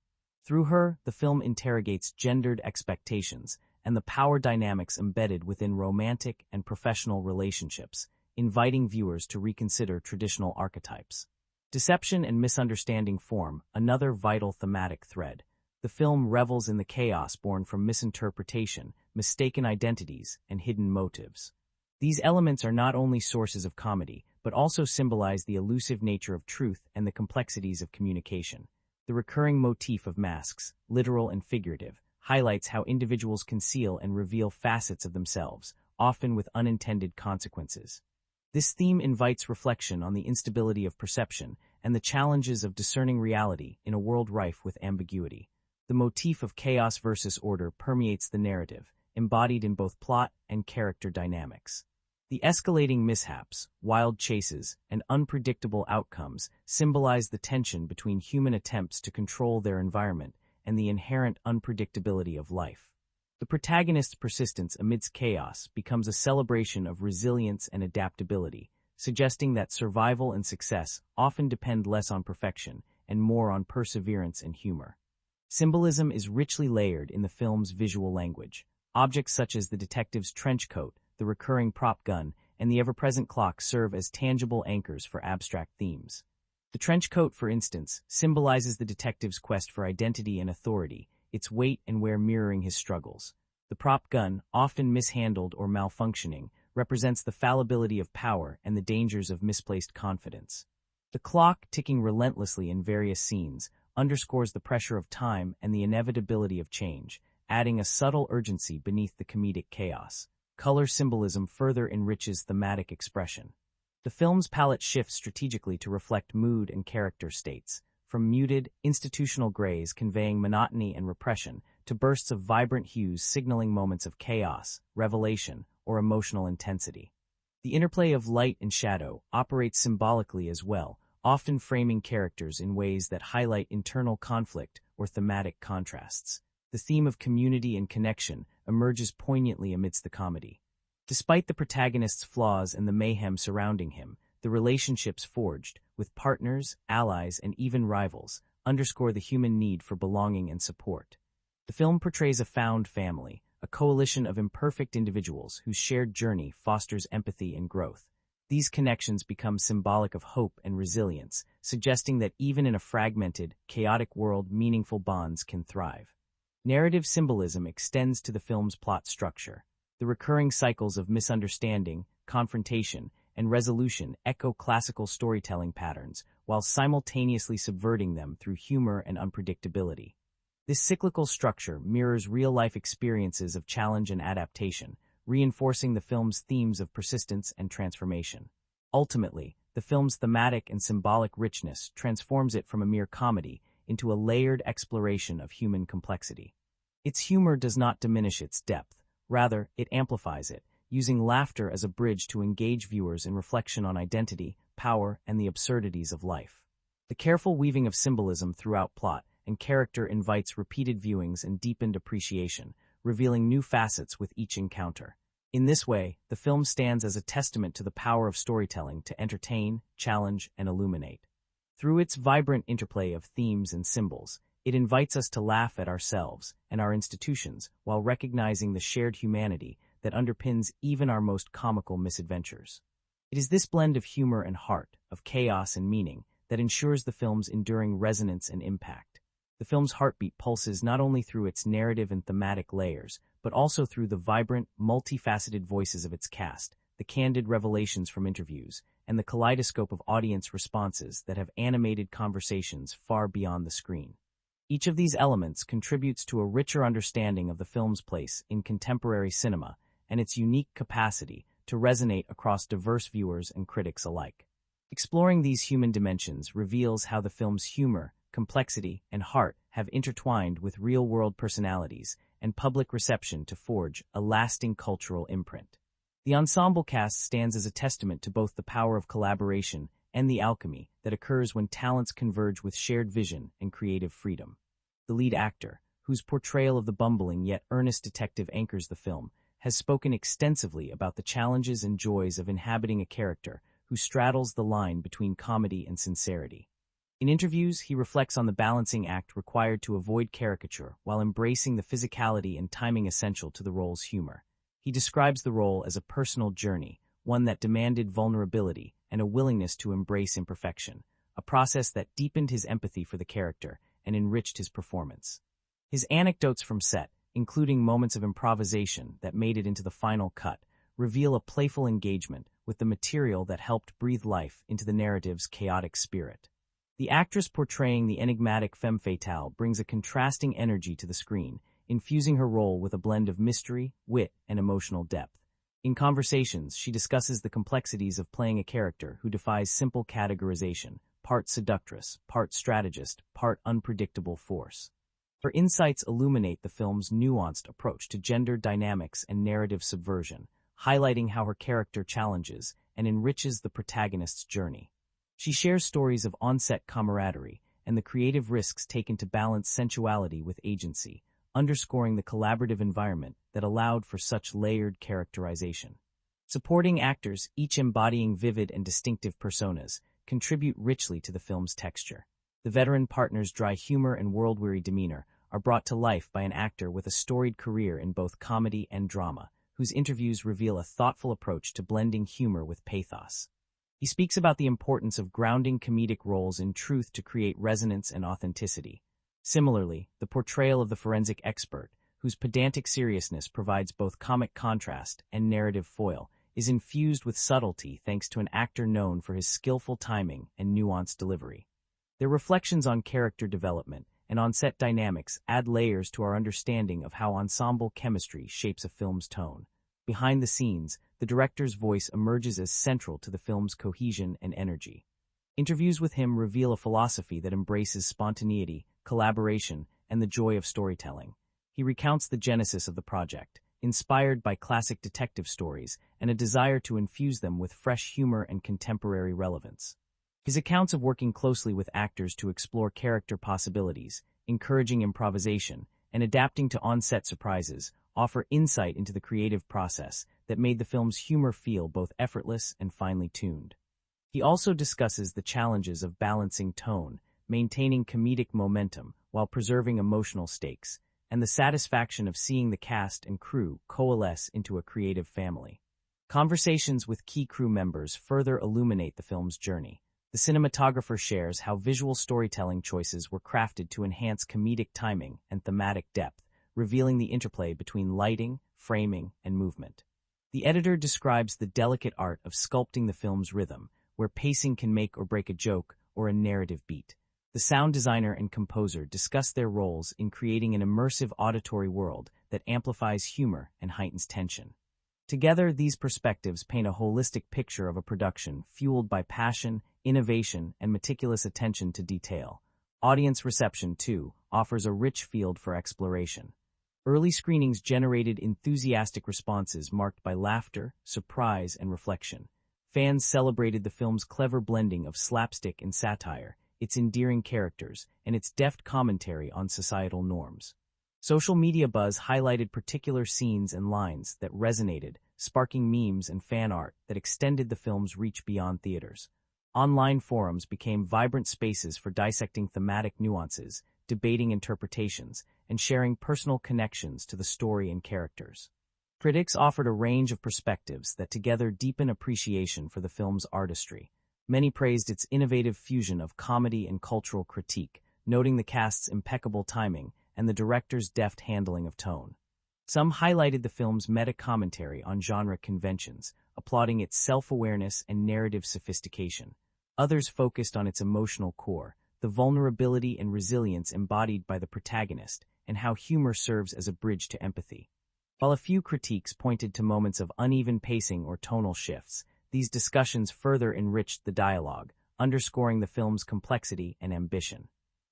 Through her, the film interrogates gendered expectations and the power dynamics embedded within romantic and professional relationships, inviting viewers to reconsider traditional archetypes. Deception and misunderstanding form another vital thematic thread. The film revels in the chaos born from misinterpretation, mistaken identities, and hidden motives. These elements are not only sources of comedy, but also symbolize the elusive nature of truth and the complexities of communication. The recurring motif of masks, literal and figurative, highlights how individuals conceal and reveal facets of themselves, often with unintended consequences. This theme invites reflection on the instability of perception and the challenges of discerning reality in a world rife with ambiguity. The motif of chaos versus order permeates the narrative, embodied in both plot and character dynamics. The escalating mishaps, wild chases, and unpredictable outcomes symbolize the tension between human attempts to control their environment and the inherent unpredictability of life. The protagonist's persistence amidst chaos becomes a celebration of resilience and adaptability, suggesting that survival and success often depend less on perfection and more on perseverance and humor. Symbolism is richly layered in the film's visual language. Objects such as the detective's trench coat, the recurring prop gun, and the ever-present clock serve as tangible anchors for abstract themes. The trench coat, for instance, symbolizes the detective's quest for identity and authority, its weight and wear mirroring his struggles. The prop gun, often mishandled or malfunctioning, represents the fallibility of power and the dangers of misplaced confidence. The clock, ticking relentlessly in various scenes, underscores the pressure of time and the inevitability of change, adding a subtle urgency beneath the comedic chaos. Color symbolism further enriches thematic expression. The film's palette shifts strategically to reflect mood and character states, from muted, institutional grays conveying monotony and repression to bursts of vibrant hues signaling moments of chaos, revelation, or emotional intensity. The interplay of light and shadow operates symbolically as well, often framing characters in ways that highlight internal conflict or thematic contrasts. The theme of community and connection emerges poignantly amidst the comedy. Despite the protagonist's flaws and the mayhem surrounding him, the relationships forged, with partners, allies, and even rivals, underscore the human need for belonging and support. The film portrays a found family, a coalition of imperfect individuals whose shared journey fosters empathy and growth. These connections become symbolic of hope and resilience, suggesting that even in a fragmented, chaotic world, meaningful bonds can thrive. Narrative symbolism extends to the film's plot structure. The recurring cycles of misunderstanding, confrontation, and resolution echo classical storytelling patterns, while simultaneously subverting them through humor and unpredictability. This cyclical structure mirrors real-life experiences of challenge and adaptation, reinforcing the film's themes of persistence and transformation. Ultimately, the film's thematic and symbolic richness transforms it from a mere comedy into a layered exploration of human complexity. Its humor does not diminish its depth, rather, it amplifies it, using laughter as a bridge to engage viewers in reflection on identity, power, and the absurdities of life. The careful weaving of symbolism throughout plot and character invites repeated viewings and deepened appreciation, revealing new facets with each encounter. In this way, the film stands as a testament to the power of storytelling to entertain, challenge, and illuminate. Through its vibrant interplay of themes and symbols, it invites us to laugh at ourselves and our institutions while recognizing the shared humanity that underpins even our most comical misadventures. It is this blend of humor and heart, of chaos and meaning, that ensures the film's enduring resonance and impact. The film's heartbeat pulses not only through its narrative and thematic layers, but also through the vibrant, multifaceted voices of its cast, the candid revelations from interviews, and the kaleidoscope of audience responses that have animated conversations far beyond the screen. Each of these elements contributes to a richer understanding of the film's place in contemporary cinema and its unique capacity to resonate across diverse viewers and critics alike. Exploring these human dimensions reveals how the film's humor, complexity, and heart have intertwined with real-world personalities and public reception to forge a lasting cultural imprint. The ensemble cast stands as a testament to both the power of collaboration and the alchemy that occurs when talents converge with shared vision and creative freedom. The lead actor, whose portrayal of the bumbling yet earnest detective anchors the film, has spoken extensively about the challenges and joys of inhabiting a character who straddles the line between comedy and sincerity. In interviews, he reflects on the balancing act required to avoid caricature while embracing the physicality and timing essential to the role's humor. He describes the role as a personal journey, one that demanded vulnerability and a willingness to embrace imperfection, a process that deepened his empathy for the character and enriched his performance. His anecdotes from set, including moments of improvisation that made it into the final cut, reveal a playful engagement with the material that helped breathe life into the narrative's chaotic spirit. The actress portraying the enigmatic femme fatale brings a contrasting energy to the screen, infusing her role with a blend of mystery, wit, and emotional depth. In conversations, she discusses the complexities of playing a character who defies simple categorization, part seductress, part strategist, part unpredictable force. Her insights illuminate the film's nuanced approach to gender dynamics and narrative subversion, highlighting how her character challenges and enriches the protagonist's journey. She shares stories of on-set camaraderie and the creative risks taken to balance sensuality with agency, underscoring the collaborative environment that allowed for such layered characterization. Supporting actors, each embodying vivid and distinctive personas, contribute richly to the film's texture. The veteran partner's dry humor and world-weary demeanor are brought to life by an actor with a storied career in both comedy and drama, whose interviews reveal a thoughtful approach to blending humor with pathos. He speaks about the importance of grounding comedic roles in truth to create resonance and authenticity. Similarly, the portrayal of the forensic expert, whose pedantic seriousness provides both comic contrast and narrative foil, is infused with subtlety thanks to an actor known for his skillful timing and nuanced delivery. Their reflections on character development and on-set dynamics add layers to our understanding of how ensemble chemistry shapes a film's tone. Behind the scenes, the director's voice emerges as central to the film's cohesion and energy. Interviews with him reveal a philosophy that embraces spontaneity, collaboration, and the joy of storytelling. He recounts the genesis of the project, inspired by classic detective stories and a desire to infuse them with fresh humor and contemporary relevance. His accounts of working closely with actors to explore character possibilities, encouraging improvisation, and adapting to on-set surprises offer insight into the creative process that made the film's humor feel both effortless and finely tuned. He also discusses the challenges of balancing tone, maintaining comedic momentum while preserving emotional stakes, and the satisfaction of seeing the cast and crew coalesce into a creative family. Conversations with key crew members further illuminate the film's journey. The cinematographer shares how visual storytelling choices were crafted to enhance comedic timing and thematic depth, revealing the interplay between lighting, framing, and movement. The editor describes the delicate art of sculpting the film's rhythm, where pacing can make or break a joke or a narrative beat. The sound designer and composer discuss their roles in creating an immersive auditory world that amplifies humor and heightens tension. Together, these perspectives paint a holistic picture of a production fueled by passion, innovation, and meticulous attention to detail. Audience reception, too, offers a rich field for exploration. Early screenings generated enthusiastic responses marked by laughter, surprise, and reflection. Fans celebrated the film's clever blending of slapstick and satire, its endearing characters, and its deft commentary on societal norms. Social media buzz highlighted particular scenes and lines that resonated, sparking memes and fan art that extended the film's reach beyond theaters. Online forums became vibrant spaces for dissecting thematic nuances, debating interpretations, and sharing personal connections to the story and characters. Critics offered a range of perspectives that together deepen appreciation for the film's artistry. Many praised its innovative fusion of comedy and cultural critique, noting the cast's impeccable timing and the director's deft handling of tone. Some highlighted the film's meta-commentary on genre conventions, applauding its self-awareness and narrative sophistication. Others focused on its emotional core, the vulnerability and resilience embodied by the protagonist, and how humor serves as a bridge to empathy. While a few critiques pointed to moments of uneven pacing or tonal shifts, these discussions further enriched the dialogue, underscoring the film's complexity and ambition.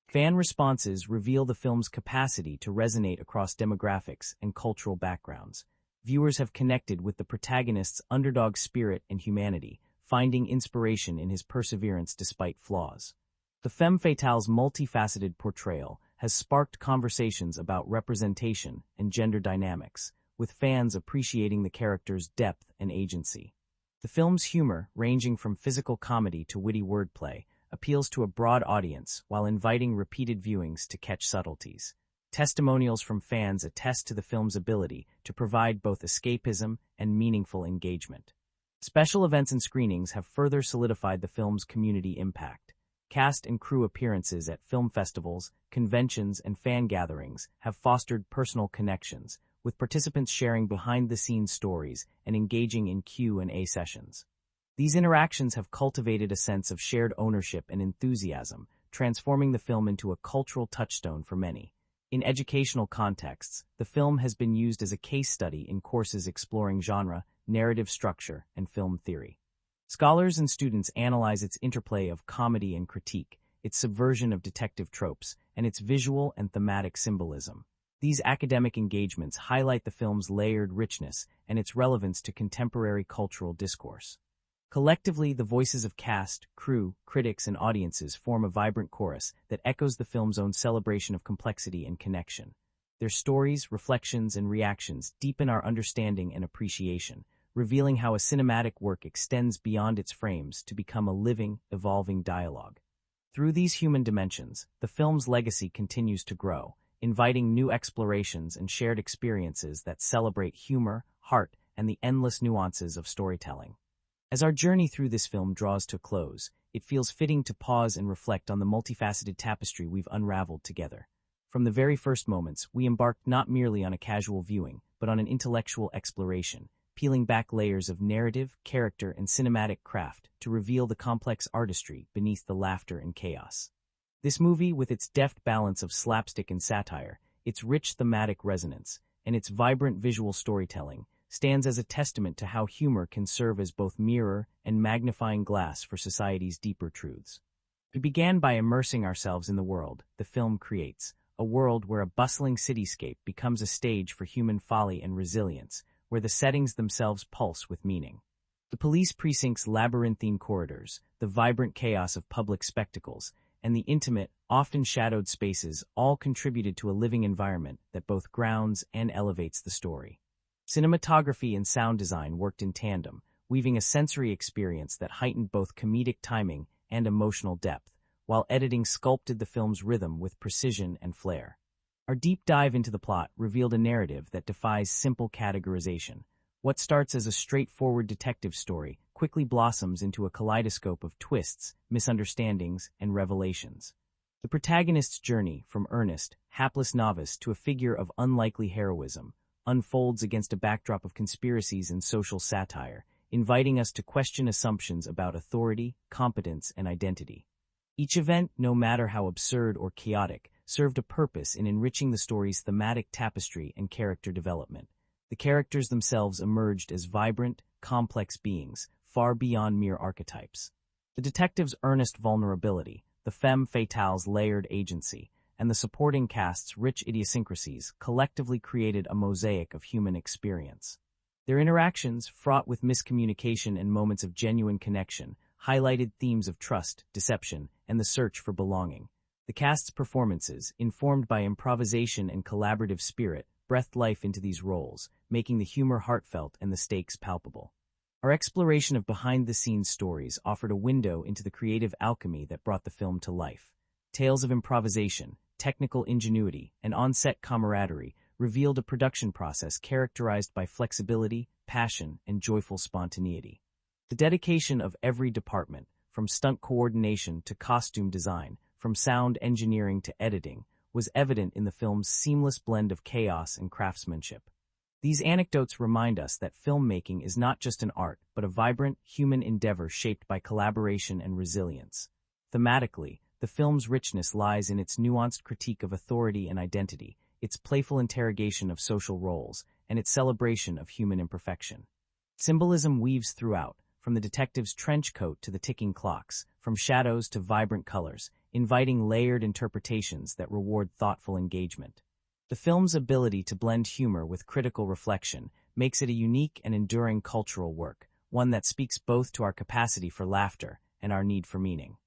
Fan responses reveal the film's capacity to resonate across demographics and cultural backgrounds. Viewers have connected with the protagonist's underdog spirit and humanity, finding inspiration in his perseverance despite flaws. The femme fatale's multifaceted portrayal has sparked conversations about representation and gender dynamics, with fans appreciating the character's depth and agency. The film's humor, ranging from physical comedy to witty wordplay, appeals to a broad audience while inviting repeated viewings to catch subtleties. Testimonials from fans attest to the film's ability to provide both escapism and meaningful engagement. Special events and screenings have further solidified the film's community impact. Cast and crew appearances at film festivals, conventions, and fan gatherings have fostered personal connections, with participants sharing behind-the-scenes stories and engaging in Q&A sessions. These interactions have cultivated a sense of shared ownership and enthusiasm, transforming the film into a cultural touchstone for many. In educational contexts, the film has been used as a case study in courses exploring genre, narrative structure, and film theory. Scholars and students analyze its interplay of comedy and critique, its subversion of detective tropes, and its visual and thematic symbolism. These academic engagements highlight the film's layered richness and its relevance to contemporary cultural discourse. Collectively, the voices of cast, crew, critics, and audiences form a vibrant chorus that echoes the film's own celebration of complexity and connection. Their stories, reflections, and reactions deepen our understanding and appreciation, revealing how a cinematic work extends beyond its frames to become a living, evolving dialogue. Through these human dimensions, the film's legacy continues to grow, inviting new explorations and shared experiences that celebrate humor, heart, and the endless nuances of storytelling. As our journey through this film draws to a close, it feels fitting to pause and reflect on the multifaceted tapestry we've unraveled together. From the very first moments, we embarked not merely on a casual viewing, but on an intellectual exploration, peeling back layers of narrative, character, and cinematic craft to reveal the complex artistry beneath the laughter and chaos. This movie, with its deft balance of slapstick and satire, its rich thematic resonance, and its vibrant visual storytelling, stands as a testament to how humor can serve as both mirror and magnifying glass for society's deeper truths. We began by immersing ourselves in the world the film creates, a world where a bustling cityscape becomes a stage for human folly and resilience, where the settings themselves pulse with meaning. The police precinct's labyrinthine corridors, the vibrant chaos of public spectacles, and the intimate, often shadowed spaces all contributed to a living environment that both grounds and elevates the story. Cinematography and sound design worked in tandem, weaving a sensory experience that heightened both comedic timing and emotional depth, while editing sculpted the film's rhythm with precision and flair. Our deep dive into the plot revealed a narrative that defies simple categorization. What starts as a straightforward detective story quickly blossoms into a kaleidoscope of twists, misunderstandings, and revelations. The protagonist's journey, from earnest, hapless novice to a figure of unlikely heroism, unfolds against a backdrop of conspiracies and social satire, inviting us to question assumptions about authority, competence, and identity. Each event, no matter how absurd or chaotic, served a purpose in enriching the story's thematic tapestry and character development. The characters themselves emerged as vibrant, complex beings, far beyond mere archetypes. The detective's earnest vulnerability, the femme fatale's layered agency, and the supporting cast's rich idiosyncrasies collectively created a mosaic of human experience. Their interactions, fraught with miscommunication and moments of genuine connection, highlighted themes of trust, deception, and the search for belonging. The cast's performances, informed by improvisation and collaborative spirit, breathed life into these roles, making the humor heartfelt and the stakes palpable. Our exploration of behind-the-scenes stories offered a window into the creative alchemy that brought the film to life. Tales of improvisation, technical ingenuity, and on-set camaraderie revealed a production process characterized by flexibility, passion, and joyful spontaneity. The dedication of every department, from stunt coordination to costume design, from sound engineering to editing, was evident in the film's seamless blend of chaos and craftsmanship. These anecdotes remind us that filmmaking is not just an art, but a vibrant, human endeavor shaped by collaboration and resilience. Thematically, the film's richness lies in its nuanced critique of authority and identity, its playful interrogation of social roles, and its celebration of human imperfection. Symbolism weaves throughout, from the detective's trench coat to the ticking clocks, from shadows to vibrant colors, inviting layered interpretations that reward thoughtful engagement. The film's ability to blend humor with critical reflection makes it a unique and enduring cultural work, one that speaks both to our capacity for laughter and our need for meaning.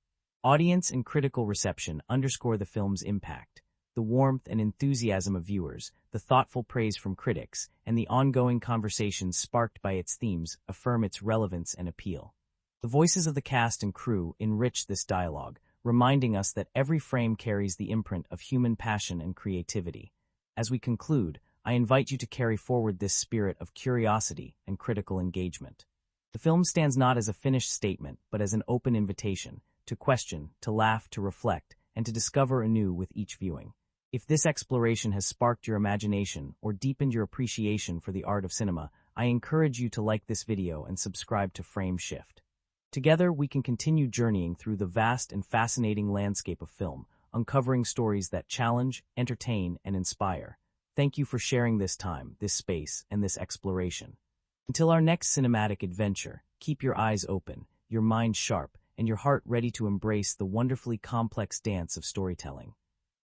Audience and critical reception underscore the film's impact. The warmth and enthusiasm of viewers, the thoughtful praise from critics, and the ongoing conversations sparked by its themes affirm its relevance and appeal. The voices of the cast and crew enrich this dialogue, reminding us that every frame carries the imprint of human passion and creativity. As we conclude, I invite you to carry forward this spirit of curiosity and critical engagement. The film stands not as a finished statement, but as an open invitation to question, to laugh, to reflect, and to discover anew with each viewing. If this exploration has sparked your imagination or deepened your appreciation for the art of cinema, I encourage you to like this video and subscribe to Frame Shift. Together, we can continue journeying through the vast and fascinating landscape of film, uncovering stories that challenge, entertain, and inspire. Thank you for sharing this time, this space, and this exploration. Until our next cinematic adventure, keep your eyes open, your mind sharp, and your heart ready to embrace the wonderfully complex dance of storytelling.